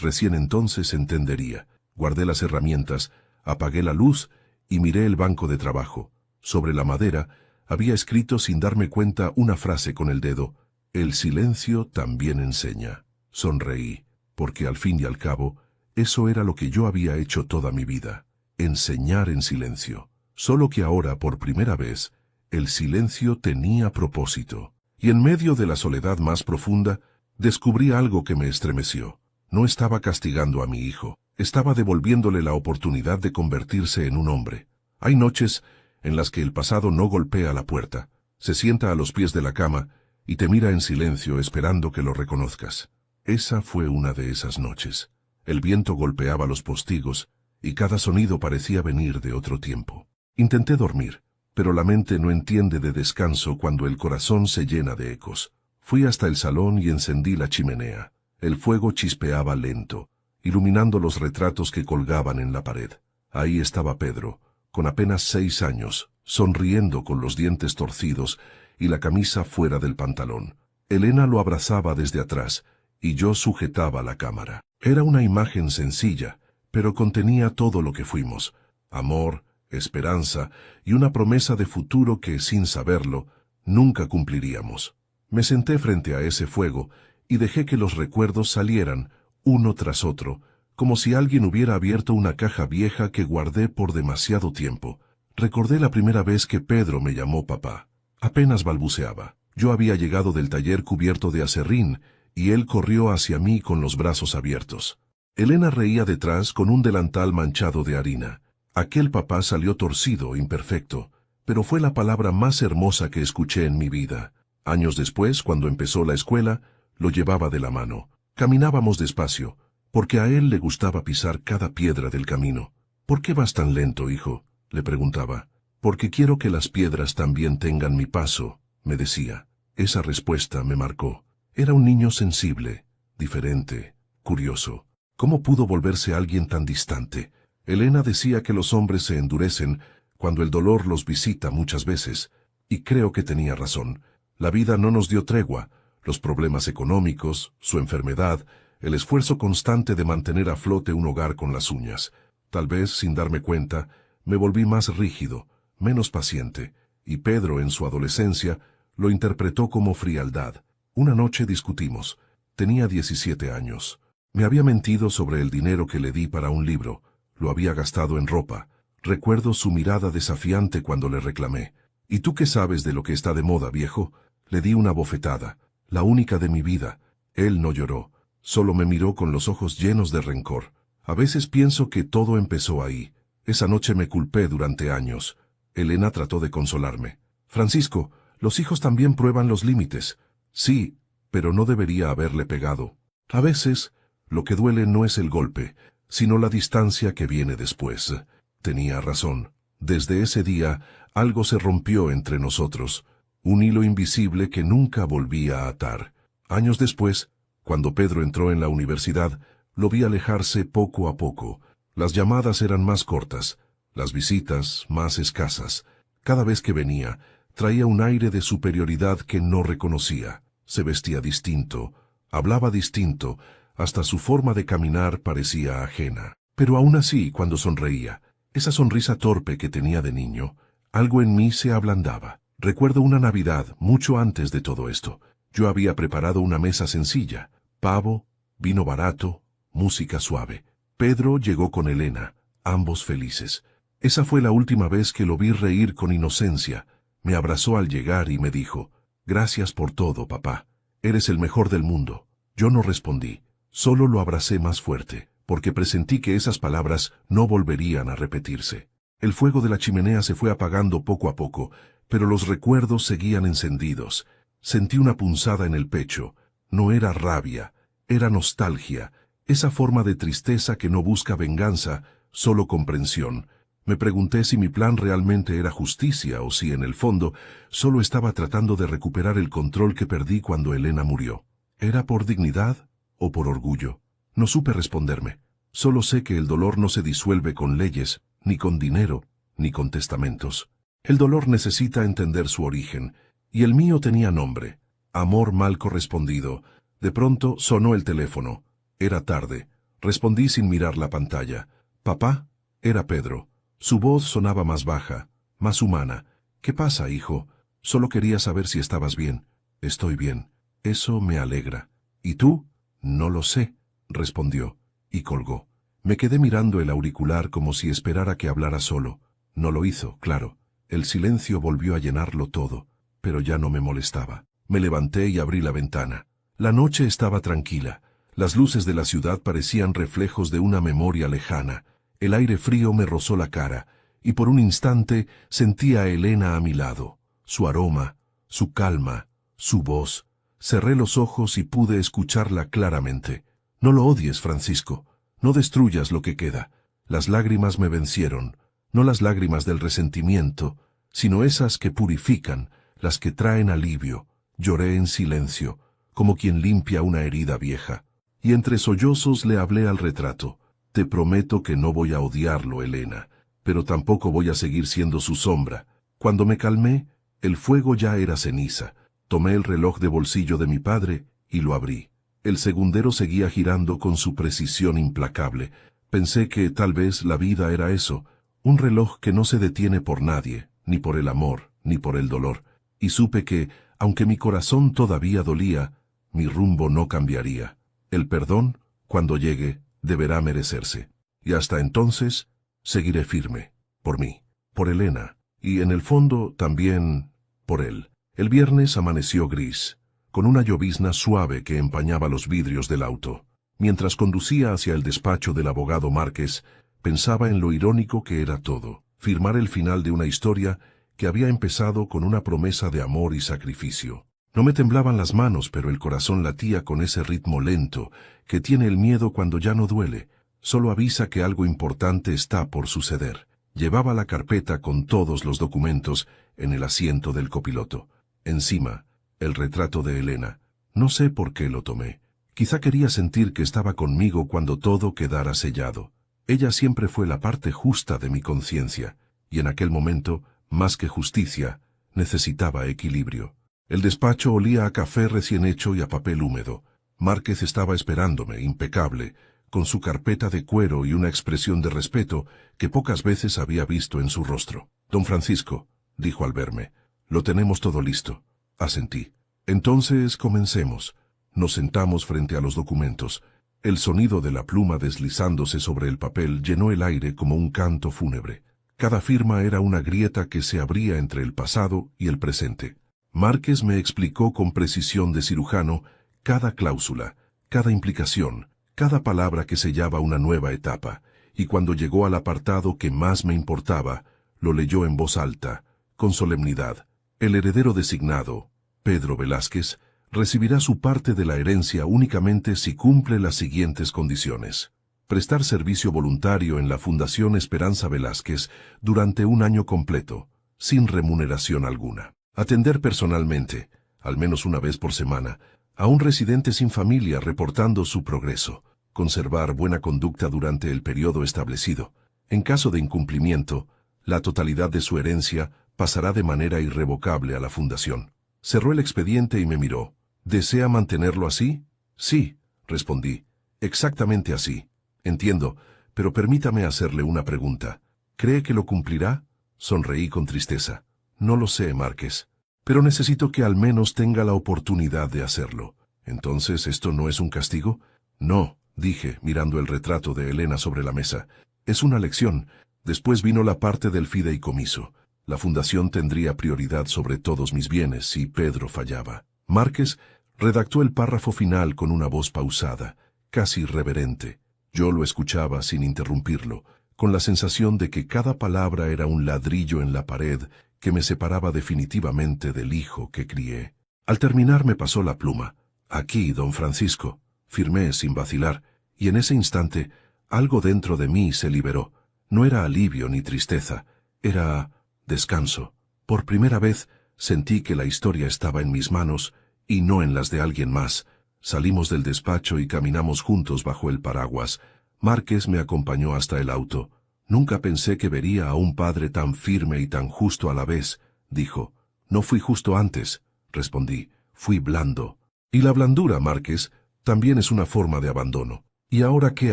recién entonces entendería. Guardé las herramientas, apagué la luz y miré el banco de trabajo. Sobre la madera había escrito sin darme cuenta una frase con el dedo: el silencio también enseña. Sonreí, porque al fin y al cabo, eso era lo que yo había hecho toda mi vida, enseñar en silencio. Solo que ahora, por primera vez, el silencio tenía propósito. Y en medio de la soledad más profunda, descubrí algo que me estremeció. No estaba castigando a mi hijo, estaba devolviéndole la oportunidad de convertirse en un hombre. Hay noches en las que el pasado no golpea la puerta, se sienta a los pies de la cama y te mira en silencio esperando que lo reconozcas. Esa fue una de esas noches. El viento golpeaba los postigos y cada sonido parecía venir de otro tiempo. Intenté dormir, pero la mente no entiende de descanso cuando el corazón se llena de ecos. Fui hasta el salón y encendí la chimenea. El fuego chispeaba lento, iluminando los retratos que colgaban en la pared. Ahí estaba Pedro, con apenas 6 años, sonriendo con los dientes torcidos y la camisa fuera del pantalón. Elena lo abrazaba desde atrás, y yo sujetaba la cámara. Era una imagen sencilla, pero contenía todo lo que fuimos: amor, esperanza y una promesa de futuro que, sin saberlo, nunca cumpliríamos. Me senté frente a ese fuego y dejé que los recuerdos salieran, uno tras otro, como si alguien hubiera abierto una caja vieja que guardé por demasiado tiempo. Recordé la primera vez que Pedro me llamó papá. Apenas balbuceaba. Yo había llegado del taller cubierto de aserrín, y él corrió hacia mí con los brazos abiertos. Elena reía detrás con un delantal manchado de harina. Aquel papá salió torcido, imperfecto, pero fue la palabra más hermosa que escuché en mi vida. Años después, cuando empezó la escuela, lo llevaba de la mano. Caminábamos despacio, porque a él le gustaba pisar cada piedra del camino. ¿Por qué vas tan lento, hijo?, le preguntaba. Porque quiero que las piedras también tengan mi paso, me decía. Esa respuesta me marcó. Era un niño sensible, diferente, curioso. ¿Cómo pudo volverse alguien tan distante? Elena decía que los hombres se endurecen cuando el dolor los visita muchas veces, y creo que tenía razón. La vida no nos dio tregua, los problemas económicos, su enfermedad, el esfuerzo constante de mantener a flote un hogar con las uñas. Tal vez, sin darme cuenta, me volví más rígido, menos paciente, y Pedro, en su adolescencia, lo interpretó como frialdad. Una noche discutimos. Tenía 17 años. Me había mentido sobre el dinero que le di para un libro. Lo había gastado en ropa. Recuerdo su mirada desafiante cuando le reclamé. ¿Y tú qué sabes de lo que está de moda, viejo? Le di una bofetada, la única de mi vida. Él no lloró, solo me miró con los ojos llenos de rencor. A veces pienso que todo empezó ahí. Esa noche me culpé durante años. Elena trató de consolarme. Francisco, los hijos también prueban los límites. Sí, pero no debería haberle pegado. A veces, lo que duele no es el golpe, sino la distancia que viene después. Tenía razón. Desde ese día, algo se rompió entre nosotros, un hilo invisible que nunca volví a atar. Años después, cuando Pedro entró en la universidad, lo vi alejarse poco a poco. Las llamadas eran más cortas, las visitas más escasas. Cada vez que venía, traía un aire de superioridad que no reconocía. Se vestía distinto, hablaba distinto, hasta su forma de caminar parecía ajena. Pero aún así, cuando sonreía, esa sonrisa torpe que tenía de niño, algo en mí se ablandaba. Recuerdo una Navidad, mucho antes de todo esto. Yo había preparado una mesa sencilla, pavo, vino barato, música suave. Pedro llegó con Elena, ambos felices. Esa fue la última vez que lo vi reír con inocencia. Me abrazó al llegar y me dijo, «Gracias por todo, papá. Eres el mejor del mundo». Yo no respondí, solo lo abracé más fuerte, porque presentí que esas palabras no volverían a repetirse. El fuego de la chimenea se fue apagando poco a poco, pero los recuerdos seguían encendidos. Sentí una punzada en el pecho. No era rabia, era nostalgia, esa forma de tristeza que no busca venganza, solo comprensión. Me pregunté si mi plan realmente era justicia o si en el fondo solo estaba tratando de recuperar el control que perdí cuando Elena murió. ¿Era por dignidad o por orgullo? No supe responderme. Solo sé que el dolor no se disuelve con leyes, ni con dinero, ni con testamentos. El dolor necesita entender su origen, y el mío tenía nombre. Amor mal correspondido. De pronto sonó el teléfono. Era tarde. Respondí sin mirar la pantalla. «¿Papá?» Era Pedro. Su voz sonaba más baja, más humana. «¿Qué pasa, hijo? Solo quería saber si estabas bien». «Estoy bien. Eso me alegra». «¿Y tú?» «No lo sé», respondió, y colgó. Me quedé mirando el auricular como si esperara que hablara solo. No lo hizo, claro. El silencio volvió a llenarlo todo, pero ya no me molestaba. Me levanté y abrí la ventana. La noche estaba tranquila. Las luces de la ciudad parecían reflejos de una memoria lejana. El aire frío me rozó la cara, y por un instante sentí a Elena a mi lado. Su aroma, su calma, su voz. Cerré los ojos y pude escucharla claramente. «No lo odies, Francisco. No destruyas lo que queda». Las lágrimas me vencieron, no las lágrimas del resentimiento, sino esas que purifican, las que traen alivio. Lloré en silencio, como quien limpia una herida vieja. Y entre sollozos le hablé al retrato. «Te prometo que no voy a odiarlo, Elena, pero tampoco voy a seguir siendo su sombra». Cuando me calmé, el fuego ya era ceniza. Tomé el reloj de bolsillo de mi padre y lo abrí. El segundero seguía girando con su precisión implacable. Pensé que tal vez la vida era eso, un reloj que no se detiene por nadie, ni por el amor, ni por el dolor. Y supe que, aunque mi corazón todavía dolía, mi rumbo no cambiaría. El perdón, cuando llegue, deberá merecerse. Y hasta entonces, seguiré firme. Por mí, por Elena, y en el fondo también por él. El viernes amaneció gris, con una llovizna suave que empañaba los vidrios del auto. Mientras conducía hacia el despacho del abogado Márquez, pensaba en lo irónico que era todo. Firmar el final de una historia que había empezado con una promesa de amor y sacrificio. No me temblaban las manos, pero el corazón latía con ese ritmo lento que tiene el miedo cuando ya no duele, solo avisa que algo importante está por suceder. Llevaba la carpeta con todos los documentos en el asiento del copiloto. Encima, el retrato de Elena. No sé por qué lo tomé. Quizá quería sentir que estaba conmigo cuando todo quedara sellado. Ella siempre fue la parte justa de mi conciencia, y en aquel momento, más que justicia, necesitaba equilibrio. El despacho olía a café recién hecho y a papel húmedo. Márquez estaba esperándome, impecable, con su carpeta de cuero y una expresión de respeto que pocas veces había visto en su rostro. «Don Francisco», dijo al verme, «lo tenemos todo listo». Asentí. «Entonces comencemos». Nos sentamos frente a los documentos. El sonido de la pluma deslizándose sobre el papel llenó el aire como un canto fúnebre. Cada firma era una grieta que se abría entre el pasado y el presente. Márquez me explicó con precisión de cirujano cada cláusula, cada implicación, cada palabra que sellaba una nueva etapa, y cuando llegó al apartado que más me importaba, lo leyó en voz alta, con solemnidad. El heredero designado, Pedro Velázquez, recibirá su parte de la herencia únicamente si cumple las siguientes condiciones. Prestar servicio voluntario en la Fundación Esperanza Velázquez durante un año completo, sin remuneración alguna. Atender personalmente, al menos una vez por semana, a un residente sin familia reportando su progreso. Conservar buena conducta durante el periodo establecido. En caso de incumplimiento, la totalidad de su herencia pasará de manera irrevocable a la Fundación. Cerró el expediente y me miró. ¿Desea mantenerlo así? Sí, respondí. Exactamente así. Entiendo, pero permítame hacerle una pregunta. ¿Cree que lo cumplirá? Sonreí con tristeza. No lo sé, Márquez. Pero necesito que al menos tenga la oportunidad de hacerlo. ¿Entonces esto no es un castigo? No, dije, mirando el retrato de Elena sobre la mesa. Es una lección. Después vino la parte del fideicomiso. La fundación tendría prioridad sobre todos mis bienes si Pedro fallaba. Márquez redactó el párrafo final con una voz pausada, casi reverente. Yo lo escuchaba sin interrumpirlo, con la sensación de que cada palabra era un ladrillo en la pared que me separaba definitivamente del hijo que crié. Al terminar me pasó la pluma. «Aquí, don Francisco», firmé sin vacilar, y en ese instante algo dentro de mí se liberó. No era alivio ni tristeza, era descanso. Por primera vez sentí que la historia estaba en mis manos y no en las de alguien más. Salimos del despacho y caminamos juntos bajo el paraguas. Márquez me acompañó hasta el auto. «Nunca pensé que vería a un padre tan firme y tan justo a la vez», dijo. «No fui justo antes», respondí. «Fui blando». «Y la blandura, Márquez, también es una forma de abandono». «¿Y ahora qué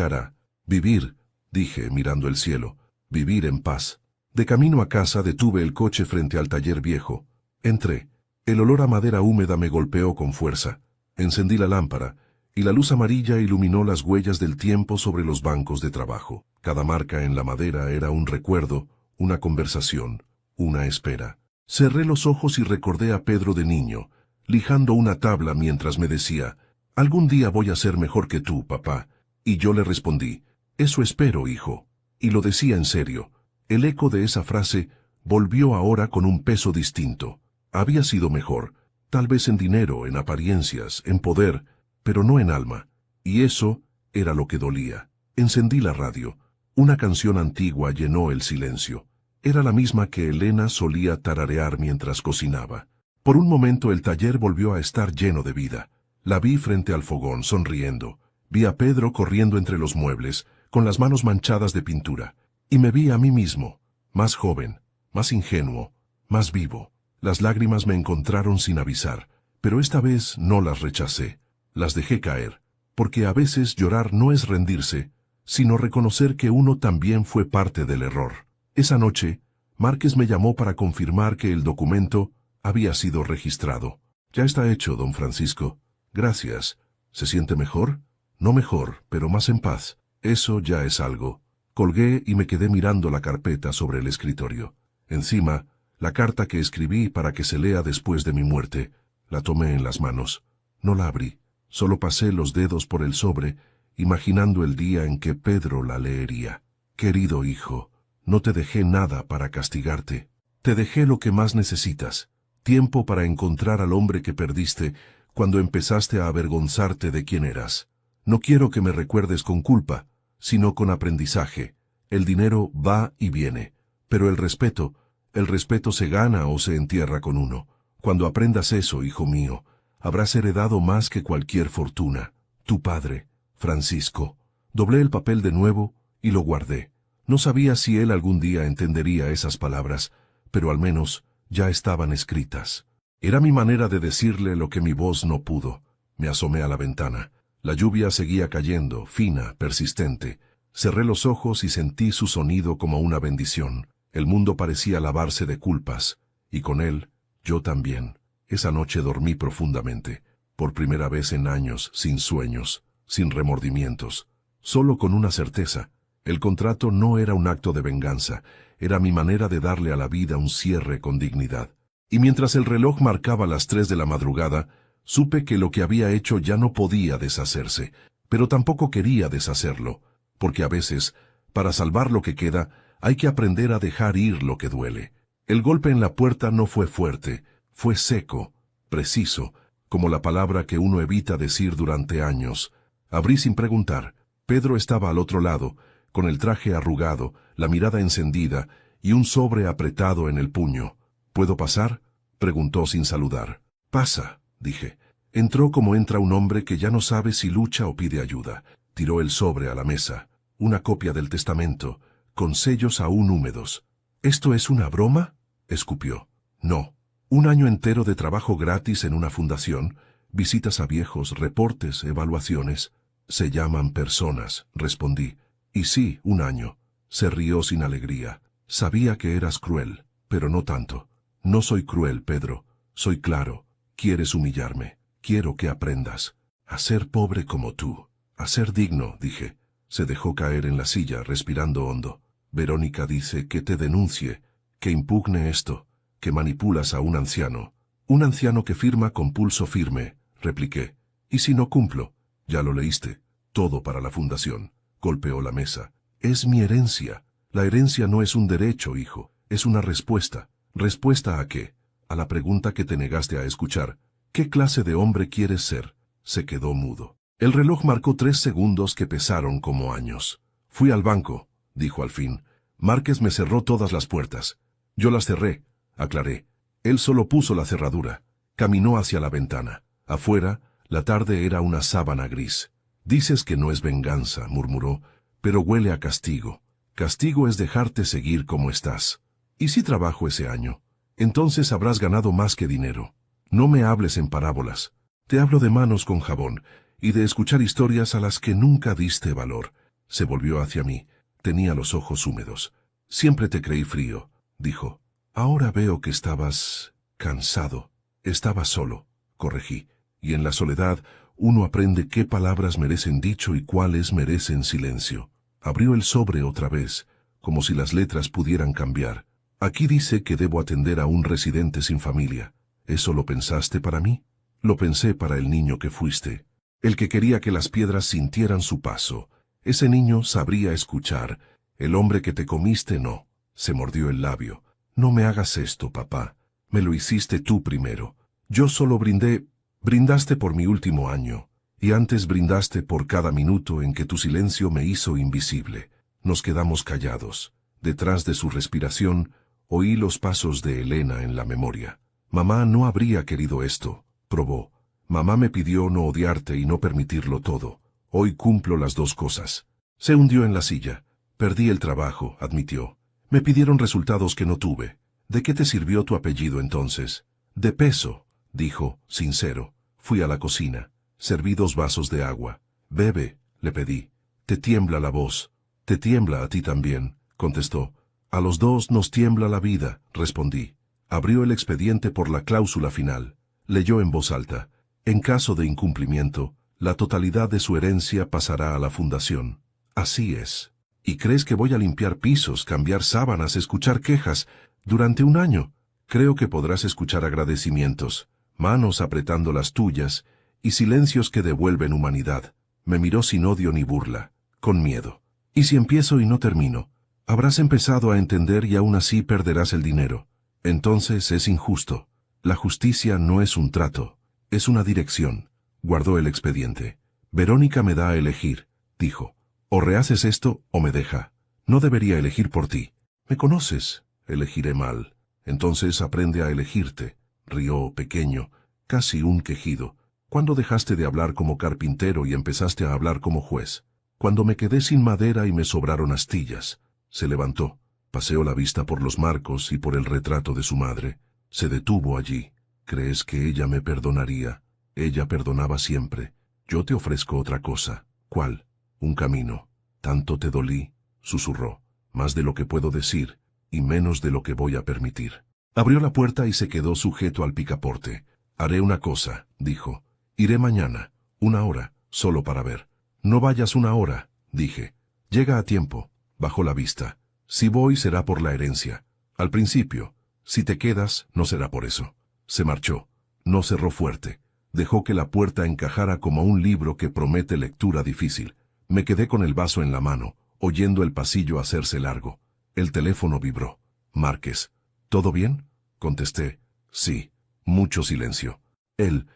hará?» «Vivir», dije, mirando el cielo. «Vivir en paz». De camino a casa detuve el coche frente al taller viejo. Entré. El olor a madera húmeda me golpeó con fuerza. Encendí la lámpara, y la luz amarilla iluminó las huellas del tiempo sobre los bancos de trabajo. Cada marca en la madera era un recuerdo, una conversación, una espera. Cerré los ojos y recordé a Pedro de niño, lijando una tabla mientras me decía, «Algún día voy a ser mejor que tú, papá». Y yo le respondí, «Eso espero, hijo». Y lo decía en serio. El eco de esa frase volvió ahora con un peso distinto. Había sido mejor, tal vez en dinero, en apariencias, en poder, pero no en alma. Y eso era lo que dolía. Encendí la radio. Una canción antigua llenó el silencio. Era la misma que Elena solía tararear mientras cocinaba. Por un momento el taller volvió a estar lleno de vida. La vi frente al fogón, sonriendo. Vi a Pedro corriendo entre los muebles, con las manos manchadas de pintura. Y me vi a mí mismo, más joven, más ingenuo, más vivo. Las lágrimas me encontraron sin avisar, pero esta vez no las rechacé. Las dejé caer, porque a veces llorar no es rendirse, sino reconocer que uno también fue parte del error. Esa noche, Márquez me llamó para confirmar que el documento había sido registrado. «Ya está hecho, don Francisco». «Gracias. ¿Se siente mejor?» «No mejor, pero más en paz». «Eso ya es algo». Colgué y me quedé mirando la carpeta sobre el escritorio. Encima, la carta que escribí para que se lea después de mi muerte. La tomé en las manos. No la abrí. Solo pasé los dedos por el sobre, imaginando el día en que Pedro la leería. «Querido hijo, no te dejé nada para castigarte. Te dejé lo que más necesitas, tiempo para encontrar al hombre que perdiste cuando empezaste a avergonzarte de quién eras. No quiero que me recuerdes con culpa, sino con aprendizaje. El dinero va y viene. Pero el respeto se gana o se entierra con uno. Cuando aprendas eso, hijo mío, habrás heredado más que cualquier fortuna. Tu padre, Francisco. Doblé el papel de nuevo y lo guardé. No sabía si él algún día entendería esas palabras, pero al menos ya estaban escritas. Era mi manera de decirle lo que mi voz no pudo. Me asomé a la ventana. La lluvia seguía cayendo, fina, persistente. Cerré los ojos y sentí su sonido como una bendición. El mundo parecía lavarse de culpas, y con él, yo también. Esa noche dormí profundamente, por primera vez en años, sin sueños, sin remordimientos, solo con una certeza. El contrato no era un acto de venganza, era mi manera de darle a la vida un cierre con dignidad. Y mientras el reloj marcaba las 3 de la madrugada, supe que lo que había hecho ya no podía deshacerse, pero tampoco quería deshacerlo, porque a veces, para salvar lo que queda, hay que aprender a dejar ir lo que duele. El golpe en la puerta no fue fuerte, fue seco, preciso, como la palabra que uno evita decir durante años. Abrí sin preguntar. Pedro estaba al otro lado, con el traje arrugado, la mirada encendida y un sobre apretado en el puño. ¿Puedo pasar?, preguntó sin saludar. Pasa, dije. Entró como entra un hombre que ya no sabe si lucha o pide ayuda. Tiró el sobre a la mesa. Una copia del testamento, con sellos aún húmedos. ¿Esto es una broma?, escupió. No. 1 año entero de trabajo gratis en una fundación, visitas a viejos, reportes, evaluaciones. Se llaman personas, respondí. Y sí, 1 año. Se rió sin alegría. Sabía que eras cruel, pero no tanto. No soy cruel, Pedro. Soy claro. Quieres humillarme. Quiero que aprendas a ser pobre como tú. A ser digno, dije. Se dejó caer en la silla, respirando hondo. Verónica dice que te denuncie, que impugne esto, que manipulas a un anciano. Un anciano que firma con pulso firme, repliqué. ¿Y si no cumplo? Ya lo leíste. Todo para la fundación. Golpeó la mesa. Es mi herencia. La herencia no es un derecho, hijo. Es una respuesta. ¿Respuesta a qué? A la pregunta que te negaste a escuchar. ¿Qué clase de hombre quieres ser? Se quedó mudo. El reloj marcó 3 segundos que pesaron como años. Fui al banco, dijo al fin. Márquez me cerró todas las puertas. Yo las cerré, aclaré. Él solo puso la cerradura. Caminó hacia la ventana. Afuera, la tarde era una sábana gris. Dices que no es venganza, murmuró, pero huele a castigo. Castigo es dejarte seguir como estás. ¿Y si trabajo ese año? Entonces habrás ganado más que dinero. No me hables en parábolas. Te hablo de manos con jabón y de escuchar historias a las que nunca diste valor. Se volvió hacia mí. Tenía los ojos húmedos. Siempre te creí frío, dijo. Ahora veo que estabas cansado. Estabas solo, corregí. Y en la soledad uno aprende qué palabras merecen dicho y cuáles merecen silencio. Abrió el sobre otra vez, como si las letras pudieran cambiar. Aquí dice que debo atender a un residente sin familia. ¿Eso lo pensaste para mí? Lo pensé para el niño que fuiste. El que quería que las piedras sintieran su paso. Ese niño sabría escuchar. El hombre que te comiste no. Se mordió el labio. No me hagas esto, papá. Me lo hiciste tú primero. Yo solo brindé. Brindaste por mi último año. Y antes brindaste por cada minuto en que tu silencio me hizo invisible. Nos quedamos callados. Detrás de su respiración, oí los pasos de Elena en la memoria. Mamá no habría querido esto, probó. Mamá me pidió no odiarte y no permitirlo todo. Hoy cumplo las 2 cosas. Se hundió en la silla. Perdí el trabajo, admitió. Me pidieron resultados que no tuve. ¿De qué te sirvió tu apellido entonces? De peso, dijo, sincero. Fui a la cocina. Serví 2 vasos de agua. Bebe, le pedí. Te tiembla la voz. Te tiembla a ti también, contestó. A los 2 nos tiembla la vida, respondí. Abrió el expediente por la cláusula final. Leyó en voz alta. En caso de incumplimiento, la totalidad de su herencia pasará a la fundación. Así es. ¿Y crees que voy a limpiar pisos, cambiar sábanas, escuchar quejas durante 1 año? Creo que podrás escuchar agradecimientos, manos apretando las tuyas y silencios que devuelven humanidad. Me miró sin odio ni burla, con miedo. ¿Y si empiezo y no termino? Habrás empezado a entender y aún así perderás el dinero. Entonces es injusto. La justicia no es un trato, es una dirección. Guardó el expediente. Verónica me da a elegir, dijo. O rehaces esto o me deja. No debería elegir por ti. Me conoces, elegiré mal. Entonces aprende a elegirte. Rió pequeño, casi un quejido. ¿Cuándo dejaste de hablar como carpintero y empezaste a hablar como juez? Cuando me quedé sin madera y me sobraron astillas. Se levantó, paseó la vista por los marcos y por el retrato de su madre. Se detuvo allí. ¿Crees que ella me perdonaría? Ella perdonaba siempre. Yo te ofrezco otra cosa. ¿Cuál? Un camino. ¿Tanto te dolí? Susurró. Más de lo que puedo decir, y menos de lo que voy a permitir. Abrió la puerta y se quedó sujeto al picaporte. Haré una cosa, dijo. Iré mañana, 1 hora, solo para ver. No vayas 1 hora, dije. Llega a tiempo. Bajó la vista. Si voy será por la herencia. Al principio. Si te quedas, no será por eso. Se marchó. No cerró fuerte. Dejó que la puerta encajara como un libro que promete lectura difícil. Me quedé con el vaso en la mano, oyendo el pasillo hacerse largo. El teléfono vibró. Márquez. ¿Todo bien? Contesté. Sí. Mucho silencio. El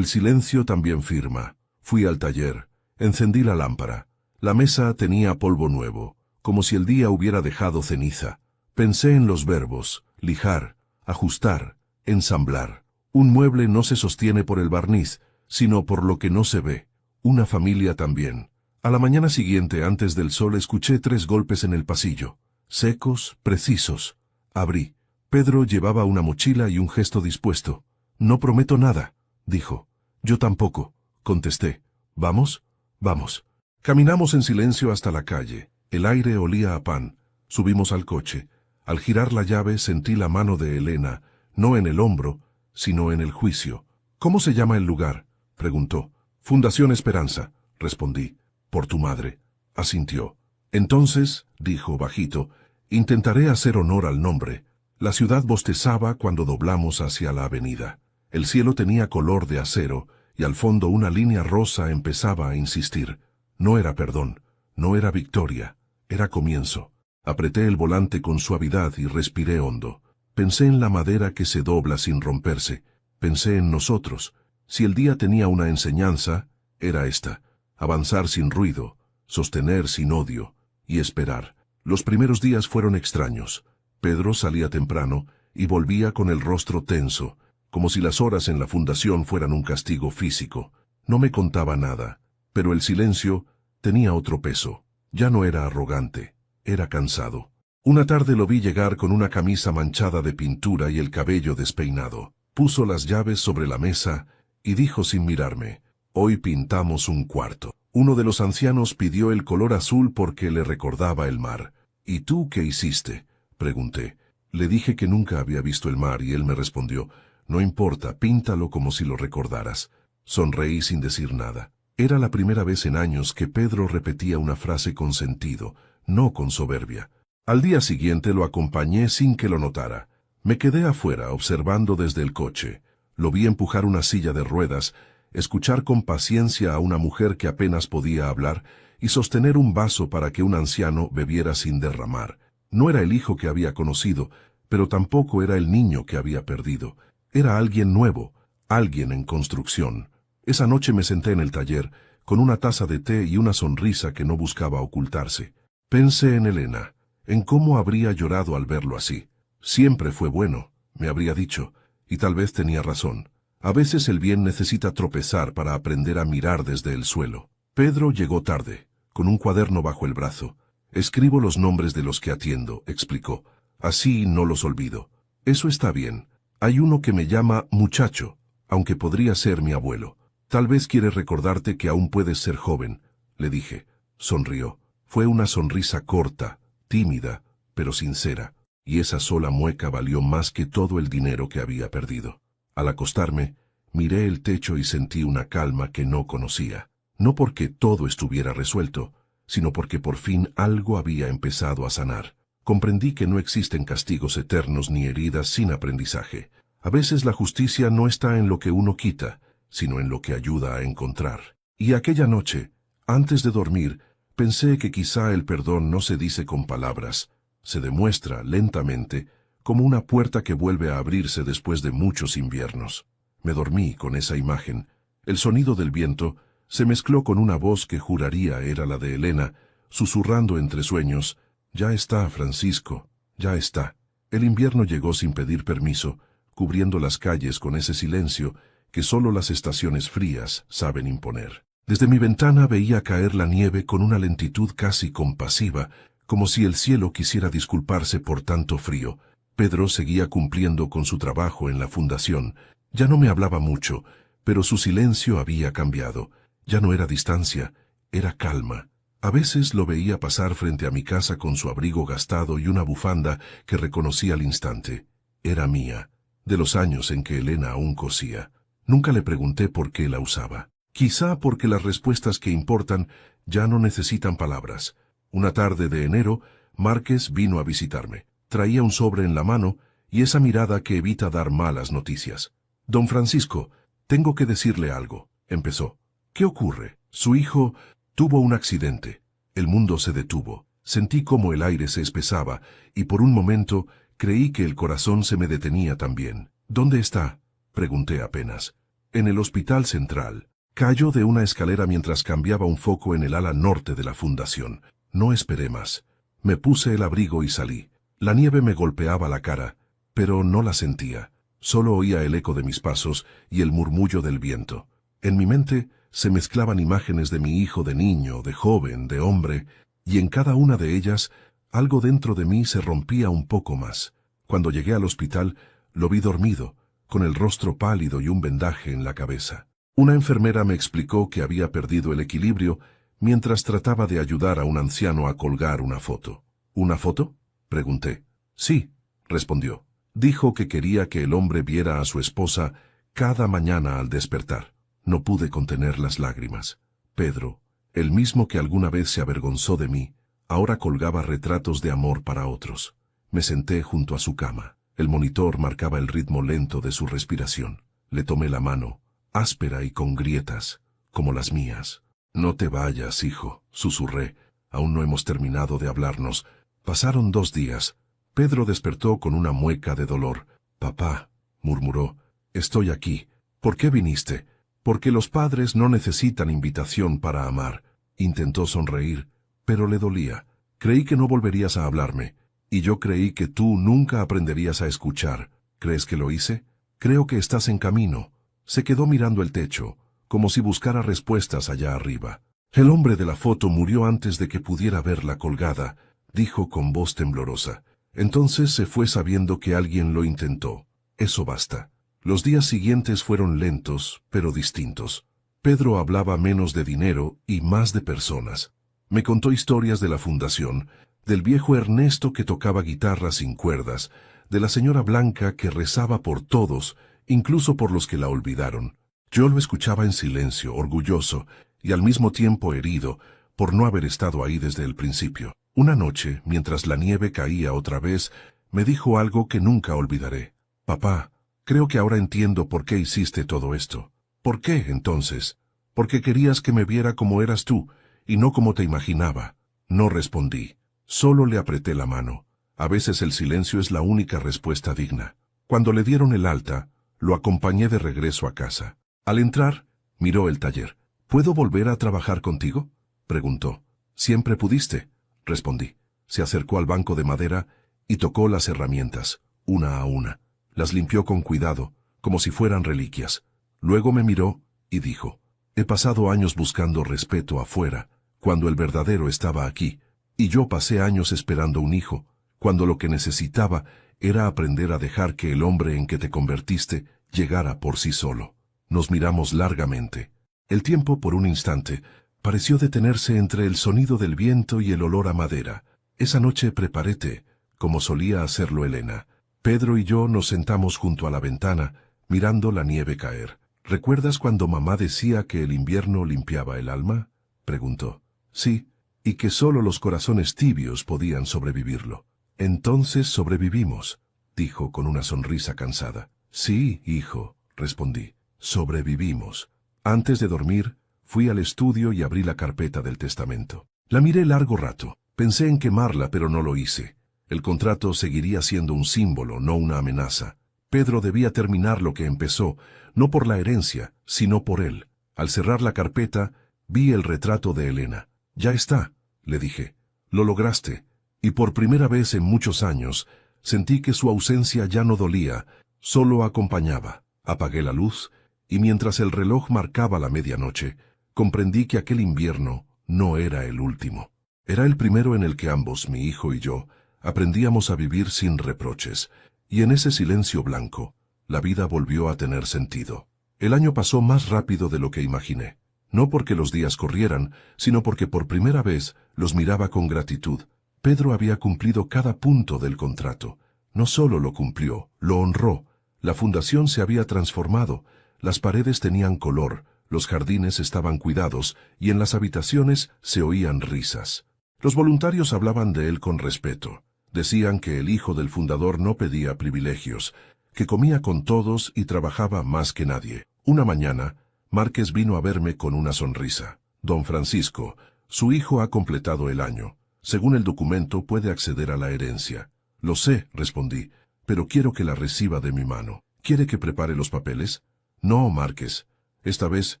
silencio también firma. Fui al taller. Encendí la lámpara. La mesa tenía polvo nuevo, como si el día hubiera dejado ceniza. Pensé en los verbos, lijar, ajustar, ensamblar. Un mueble no se sostiene por el barniz, sino por lo que no se ve. Una familia también. A la mañana siguiente, antes del sol, escuché 3 golpes en el pasillo. Secos, precisos. Abrí. Pedro llevaba una mochila y un gesto dispuesto. No prometo nada, dijo. Yo tampoco, contesté. ¿Vamos? Vamos. Caminamos en silencio hasta la calle. El aire olía a pan. Subimos al coche. Al girar la llave sentí la mano de Elena, no en el hombro, sino en el juicio. ¿Cómo se llama el lugar?, preguntó. Fundación Esperanza, respondí. Por tu madre. Asintió. Entonces, dijo bajito, intentaré hacer honor al nombre. La ciudad bostezaba cuando doblamos hacia la avenida. El cielo tenía color de acero, y al fondo una línea rosa empezaba a insistir. No era perdón, no era victoria, era comienzo. Apreté el volante con suavidad y respiré hondo. Pensé en la madera que se dobla sin romperse. Pensé en nosotros. Si el día tenía una enseñanza, era esta. Avanzar sin ruido, sostener sin odio, y esperar. Los primeros días fueron extraños. Pedro salía temprano y volvía con el rostro tenso, como si las horas en la fundación fueran un castigo físico. No me contaba nada, pero el silencio tenía otro peso. Ya no era arrogante, era cansado. Una tarde lo vi llegar con una camisa manchada de pintura y el cabello despeinado. Puso las llaves sobre la mesa y dijo sin mirarme: «Hoy pintamos un cuarto». Uno de los ancianos pidió el color azul porque le recordaba el mar. «¿Y tú qué hiciste?», pregunté. Le dije que nunca había visto el mar y él me respondió: «No importa, píntalo como si lo recordaras». Sonreí sin decir nada. Era la primera vez en años que Pedro repetía una frase con sentido, no con soberbia. Al día siguiente lo acompañé sin que lo notara. Me quedé afuera observando desde el coche. Lo vi empujar una silla de ruedas, escuchar con paciencia a una mujer que apenas podía hablar y sostener un vaso para que un anciano bebiera sin derramar. No era el hijo que había conocido, pero tampoco era el niño que había perdido. Era alguien nuevo, alguien en construcción. Esa noche me senté en el taller, con una taza de té y una sonrisa que no buscaba ocultarse. Pensé en Elena, en cómo habría llorado al verlo así. Siempre fue bueno, me habría dicho, y tal vez tenía razón. A veces el bien necesita tropezar para aprender a mirar desde el suelo. Pedro llegó tarde, con un cuaderno bajo el brazo. «Escribo los nombres de los que atiendo», explicó. «Así no los olvido». «Eso está bien. Hay uno que me llama muchacho, aunque podría ser mi abuelo. Tal vez quiere recordarte que aún puedes ser joven», le dije. Sonrió. Fue una sonrisa corta, tímida, pero sincera, y esa sola mueca valió más que todo el dinero que había perdido. Al acostarme, miré el techo y sentí una calma que no conocía. No porque todo estuviera resuelto, sino porque por fin algo había empezado a sanar. Comprendí que no existen castigos eternos ni heridas sin aprendizaje. A veces la justicia no está en lo que uno quita, sino en lo que ayuda a encontrar. Y aquella noche, antes de dormir, pensé que quizá el perdón no se dice con palabras, se demuestra lentamente, como una puerta que vuelve a abrirse después de muchos inviernos. Me dormí con esa imagen. El sonido del viento se mezcló con una voz que juraría era la de Elena, susurrando entre sueños: «Ya está, Francisco, Ya está. El invierno llegó sin pedir permiso, cubriendo las calles con ese silencio que solo las estaciones frías saben imponer. Desde mi ventana veía caer la nieve con una lentitud casi compasiva, como si el cielo quisiera disculparse por tanto frío. Pedro seguía cumpliendo con su trabajo en la fundación. Ya no me hablaba mucho, pero su silencio había cambiado. Ya no era distancia, era calma. A veces lo veía pasar frente a mi casa con su abrigo gastado y una bufanda que reconocí al instante. Era mía, de los años en que Elena aún cosía. Nunca le pregunté por qué la usaba. Quizá porque las respuestas que importan ya no necesitan palabras. Una tarde de enero, Márquez vino a visitarme. Traía un sobre en la mano y esa mirada que evita dar malas noticias. Don Francisco, tengo que decirle algo, empezó. ¿Qué ocurre? Su hijo tuvo un accidente. El mundo se detuvo. Sentí como el aire se espesaba y por un momento creí que el corazón se me detenía también. ¿Dónde está?, pregunté apenas. En el hospital central. Cayó de una escalera mientras cambiaba un foco en el ala norte de la fundación. No esperé más. Me puse el abrigo y salí. La nieve me golpeaba la cara, pero no la sentía. Solo oía el eco de mis pasos y el murmullo del viento. En mi mente se mezclaban imágenes de mi hijo de niño, de joven, de hombre, y en cada una de ellas algo dentro de mí se rompía un poco más. Cuando llegué al hospital, lo vi dormido, con el rostro pálido y un vendaje en la cabeza. Una enfermera me explicó que había perdido el equilibrio mientras trataba de ayudar a un anciano a colgar una foto. ¿Una foto?, pregunté. Sí, respondió. Dijo que quería que el hombre viera a su esposa cada mañana al despertar. No pude contener las lágrimas. Pedro, el mismo que alguna vez se avergonzó de mí, ahora colgaba retratos de amor para otros. Me senté junto a su cama. El monitor marcaba el ritmo lento de su respiración. Le tomé la mano, áspera y con grietas, como las mías. No te vayas, hijo, susurré. Aún no hemos terminado de hablarnos. Pasaron 2 días. Pedro despertó con una mueca de dolor. Papá, murmuró, estoy aquí. ¿Por qué viniste? Porque los padres no necesitan invitación para amar. Intentó sonreír, pero le dolía. Creí que no volverías a hablarme, y yo creí que tú nunca aprenderías a escuchar. ¿Crees que lo hice? Creo que estás en camino. Se quedó mirando el techo, como si buscara respuestas allá arriba. El hombre de la foto murió antes de que pudiera verla colgada, dijo con voz temblorosa. Entonces se fue sabiendo que alguien lo intentó. Eso basta. Los días siguientes fueron lentos, pero distintos. Pedro hablaba menos de dinero y más de personas. Me contó historias de la fundación, del viejo Ernesto que tocaba guitarra sin cuerdas, de la señora Blanca que rezaba por todos, incluso por los que la olvidaron. Yo lo escuchaba en silencio, orgulloso, y al mismo tiempo herido, por no haber estado ahí desde el principio. Una noche, mientras la nieve caía otra vez, me dijo algo que nunca olvidaré. Papá, creo que ahora entiendo por qué hiciste todo esto. ¿Por qué, entonces? Porque querías que me viera como eras tú, y no como te imaginaba. No respondí. Solo le apreté la mano. A veces el silencio es la única respuesta digna. Cuando le dieron el alta, lo acompañé de regreso a casa. Al entrar, miró el taller. ¿Puedo volver a trabajar contigo?, preguntó. Siempre pudiste, respondí. Se acercó al banco de madera y tocó las herramientas, una a una. Las limpió con cuidado, como si fueran reliquias. Luego me miró y dijo, he pasado años buscando respeto afuera, cuando el verdadero estaba aquí, y yo pasé años esperando un hijo, cuando lo que necesitaba era aprender a dejar que el hombre en que te convertiste llegara por sí solo. Nos miramos largamente. El tiempo, por un instante, pareció detenerse entre el sonido del viento y el olor a madera. Esa noche preparé té, como solía hacerlo Elena. Pedro y yo nos sentamos junto a la ventana, mirando la nieve caer. ¿Recuerdas cuando mamá decía que el invierno limpiaba el alma?, preguntó. Sí, y que solo los corazones tibios podían sobrevivirlo. Entonces sobrevivimos, dijo con una sonrisa cansada. Sí, hijo, respondí, sobrevivimos. Antes de dormir, fui al estudio y abrí la carpeta del testamento. La miré largo rato. Pensé en quemarla, pero no lo hice. El contrato seguiría siendo un símbolo, no una amenaza. Pedro debía terminar lo que empezó, no por la herencia, sino por él. Al cerrar la carpeta, vi el retrato de Elena. Ya está, le dije. Lo lograste. y por primera vez en muchos años sentí que su ausencia ya no dolía, solo acompañaba. Apagué la luz, y mientras el reloj marcaba la medianoche, comprendí que aquel invierno no era el último. Era el primero en el que ambos, mi hijo y yo, aprendíamos a vivir sin reproches, y en ese silencio blanco, la vida volvió a tener sentido. El año pasó más rápido de lo que imaginé, no porque los días corrieran, sino porque por primera vez los miraba con gratitud. Pedro había cumplido cada punto del contrato. No solo lo cumplió, lo honró. La fundación se había transformado, las paredes tenían color, los jardines estaban cuidados y en las habitaciones se oían risas. Los voluntarios hablaban de él con respeto. Decían que el hijo del fundador no pedía privilegios, que comía con todos y trabajaba más que nadie. Una mañana, Márquez vino a verme con una sonrisa. Don Francisco, su hijo ha completado el año. Según el documento puede acceder a la herencia. Lo sé, respondí, pero quiero que la reciba de mi mano. ¿Quiere que prepare los papeles? No, Márquez. Esta vez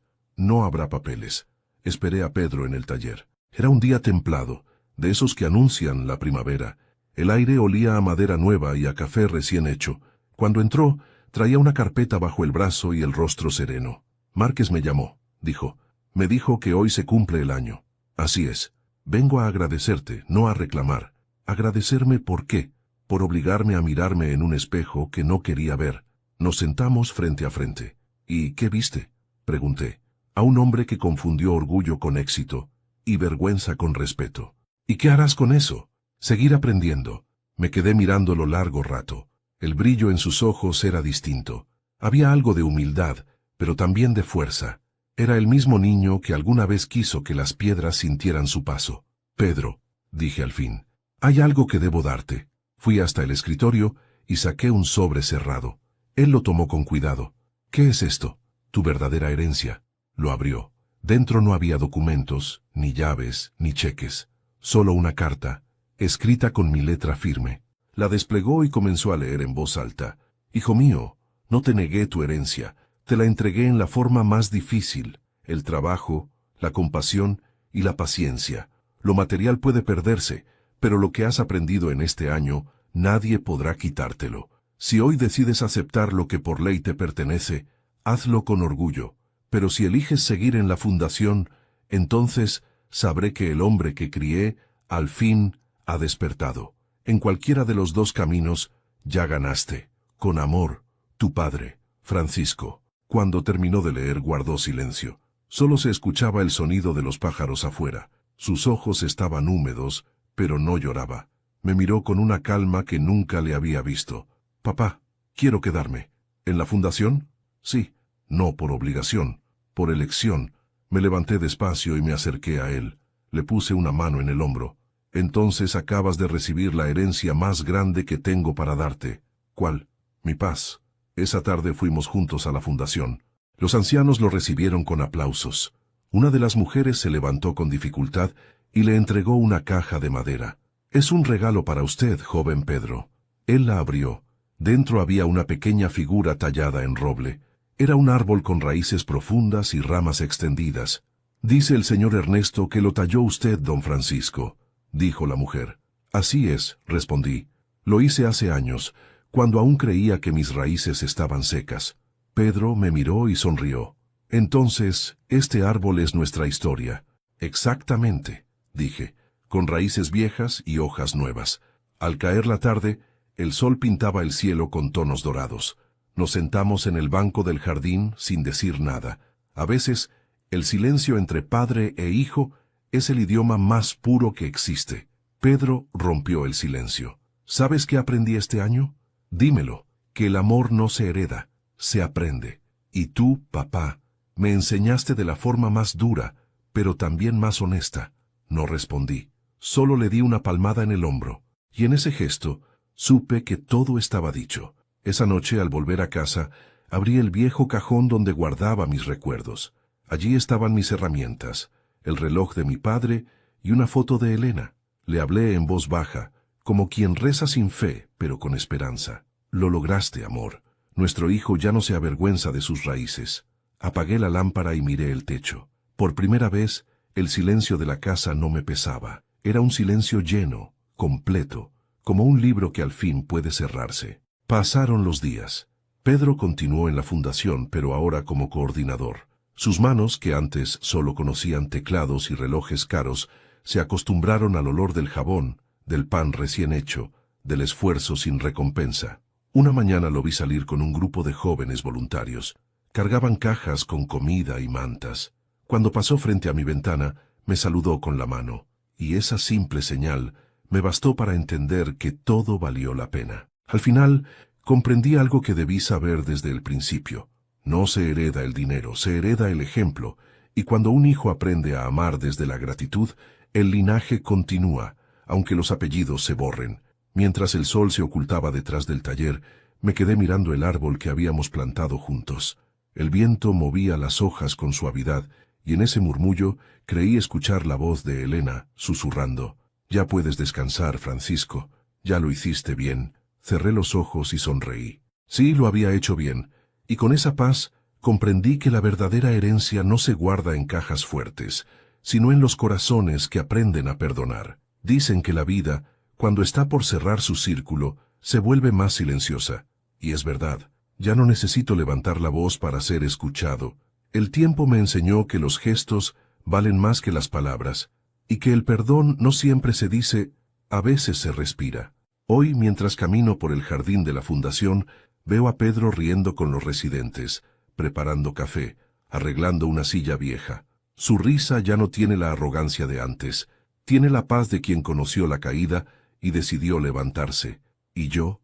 no habrá papeles. Esperé a Pedro en el taller. Era un día templado, de esos que anuncian la primavera. El aire olía a madera nueva y a café recién hecho. Cuando entró, traía una carpeta bajo el brazo y el rostro sereno. Márquez me llamó, dijo. Me dijo que hoy se cumple el año. Así es. Vengo a agradecerte, no a reclamar. ¿Agradecerme por qué? Por obligarme a mirarme en un espejo que no quería ver. Nos sentamos frente a frente. ¿Y qué viste? Pregunté. A un hombre que confundió orgullo con éxito y vergüenza con respeto. ¿Y qué harás con eso? Seguir aprendiendo. Me quedé mirándolo largo rato. El brillo en sus ojos era distinto. Había algo de humildad, pero también de fuerza. Era el mismo niño que alguna vez quiso que las piedras sintieran su paso. Pedro, dije al fin, hay algo que debo darte. Fui hasta el escritorio y saqué un sobre cerrado. Él lo tomó con cuidado. ¿Qué es esto? Tu verdadera herencia. Lo abrió. Dentro no había documentos, ni llaves, ni cheques. Solo una carta, escrita con mi letra firme. La desplegó y comenzó a leer en voz alta. Hijo mío, no te negué tu herencia. Te la entregué en la forma más difícil, el trabajo, la compasión y la paciencia. Lo material puede perderse, pero lo que has aprendido en este año, nadie podrá quitártelo. Si hoy decides aceptar lo que por ley te pertenece, hazlo con orgullo. Pero si eliges seguir en la fundación, entonces sabré que el hombre que crié, al fin, ha despertado. En cualquiera de los dos caminos, ya ganaste. Con amor, tu padre, Francisco. Cuando terminó de leer guardó silencio. Solo se escuchaba el sonido de los pájaros afuera. Sus ojos estaban húmedos, pero no lloraba. Me miró con una calma que nunca le había visto. Papá, quiero quedarme. ¿En la fundación? Sí. No por obligación, por elección. Me levanté despacio y me acerqué a él. Le puse una mano en el hombro. Entonces acabas de recibir la herencia más grande que tengo para darte. ¿Cuál? Mi paz. Esa tarde fuimos juntos a la fundación. Los ancianos lo recibieron con aplausos. Una de las mujeres se levantó con dificultad y le entregó una caja de madera. Es un regalo para usted, joven Pedro. Él la abrió. Dentro había una pequeña figura tallada en roble. Era un árbol con raíces profundas y ramas extendidas. Dice el señor Ernesto que lo talló usted, don Francisco, dijo la mujer. Así es, respondí. Lo hice hace años, cuando aún creía que mis raíces estaban secas. Pedro me miró y sonrió. Entonces, este árbol es nuestra historia. Exactamente, dije, con raíces viejas y hojas nuevas. Al caer la tarde, el sol pintaba el cielo con tonos dorados. Nos sentamos en el banco del jardín sin decir nada. A veces, el silencio entre padre e hijo es el idioma más puro que existe. Pedro rompió el silencio. ¿Sabes qué aprendí este año? Dímelo, que el amor no se hereda, se aprende. Y tú, papá, me enseñaste de la forma más dura, pero también más honesta. No respondí. Solo le di una palmada en el hombro, y en ese gesto supe que todo estaba dicho. Esa noche, al volver a casa, abrí el viejo cajón donde guardaba mis recuerdos. Allí estaban mis herramientas, el reloj de mi padre y una foto de Elena. Le hablé en voz baja, como quien reza sin fe, pero con esperanza. Lo lograste, amor. Nuestro hijo ya no se avergüenza de sus raíces. Apagué la lámpara y miré el techo. Por primera vez, el silencio de la casa no me pesaba. Era un silencio lleno, completo, como un libro que al fin puede cerrarse. Pasaron los días. Pedro continuó en la fundación, pero ahora como coordinador. Sus manos, que antes solo conocían teclados y relojes caros, se acostumbraron al olor del jabón, del pan recién hecho, del esfuerzo sin recompensa. Una mañana lo vi salir con un grupo de jóvenes voluntarios. Cargaban cajas con comida y mantas. Cuando pasó frente a mi ventana, me saludó con la mano, y esa simple señal me bastó para entender que todo valió la pena. Al final, comprendí algo que debí saber desde el principio. No se hereda el dinero, se hereda el ejemplo, y cuando un hijo aprende a amar desde la gratitud, el linaje continúa, aunque los apellidos se borren. Mientras el sol se ocultaba detrás del taller, me quedé mirando el árbol que habíamos plantado juntos. El viento movía las hojas con suavidad, y en ese murmullo creí escuchar la voz de Elena, susurrando: «Ya puedes descansar, Francisco, ya lo hiciste bien». Cerré los ojos y sonreí. Sí, lo había hecho bien, y con esa paz comprendí que la verdadera herencia no se guarda en cajas fuertes, sino en los corazones que aprenden a perdonar. Dicen que la vida, cuando está por cerrar su círculo, se vuelve más silenciosa. Y es verdad, ya no necesito levantar la voz para ser escuchado. El tiempo me enseñó que los gestos valen más que las palabras, y que el perdón no siempre se dice, a veces se respira. Hoy, mientras camino por el jardín de la fundación, veo a Pedro riendo con los residentes, preparando café, arreglando una silla vieja. Su risa ya no tiene la arrogancia de antes, tiene la paz de quien conoció la caída y decidió levantarse. Y yo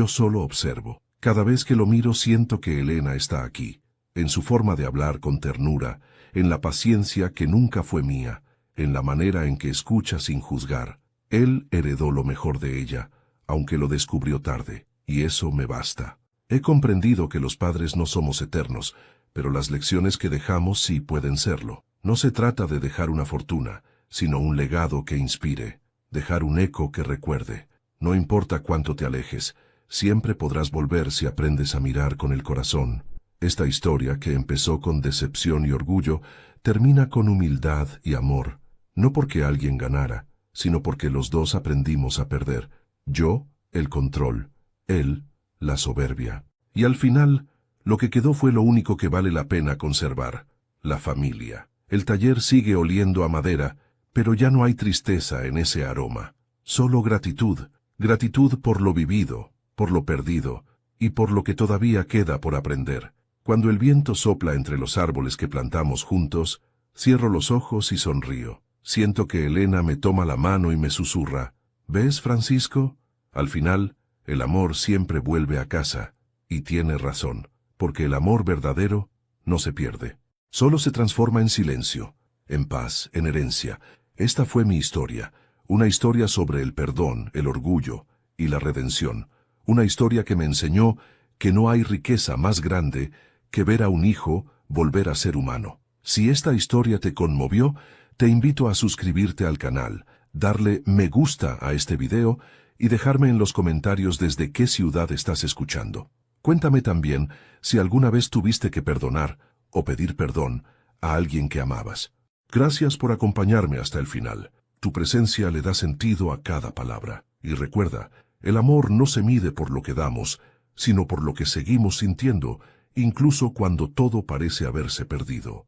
solo observo. Cada vez que lo miro siento que Elena está aquí, en su forma de hablar con ternura, en la paciencia que nunca fue mía, en la manera en que escucha sin juzgar. Él heredó lo mejor de ella, aunque lo descubrió tarde, y eso me basta. He comprendido que los padres no somos eternos, pero las lecciones que dejamos sí pueden serlo. No se trata de dejar una fortuna, sino un legado que inspire, dejar un eco que recuerde. No importa cuánto te alejes, siempre podrás volver si aprendes a mirar con el corazón. Esta historia, que empezó con decepción y orgullo, termina con humildad y amor, no porque alguien ganara, sino porque los dos aprendimos a perder. Yo, el control; él, la soberbia. Y al final, lo que quedó fue lo único que vale la pena conservar: la familia. El taller sigue oliendo a madera, pero ya no hay tristeza en ese aroma. Solo gratitud. Gratitud por lo vivido, por lo perdido, y por lo que todavía queda por aprender. Cuando el viento sopla entre los árboles que plantamos juntos, cierro los ojos y sonrío. Siento que Elena me toma la mano y me susurra: «¿Ves, Francisco? Al final, el amor siempre vuelve a casa». Y tiene razón, porque el amor verdadero no se pierde. Solo se transforma en silencio, en paz, en herencia. Esta fue mi historia, una historia sobre el perdón, el orgullo y la redención. Una historia que me enseñó que no hay riqueza más grande que ver a un hijo volver a ser humano. Si esta historia te conmovió, te invito a suscribirte al canal, darle me gusta a este video y dejarme en los comentarios desde qué ciudad estás escuchando. Cuéntame también si alguna vez tuviste que perdonar o pedir perdón a alguien que amabas. Gracias por acompañarme hasta el final. Tu presencia le da sentido a cada palabra. Y recuerda, el amor no se mide por lo que damos, sino por lo que seguimos sintiendo, incluso cuando todo parece haberse perdido.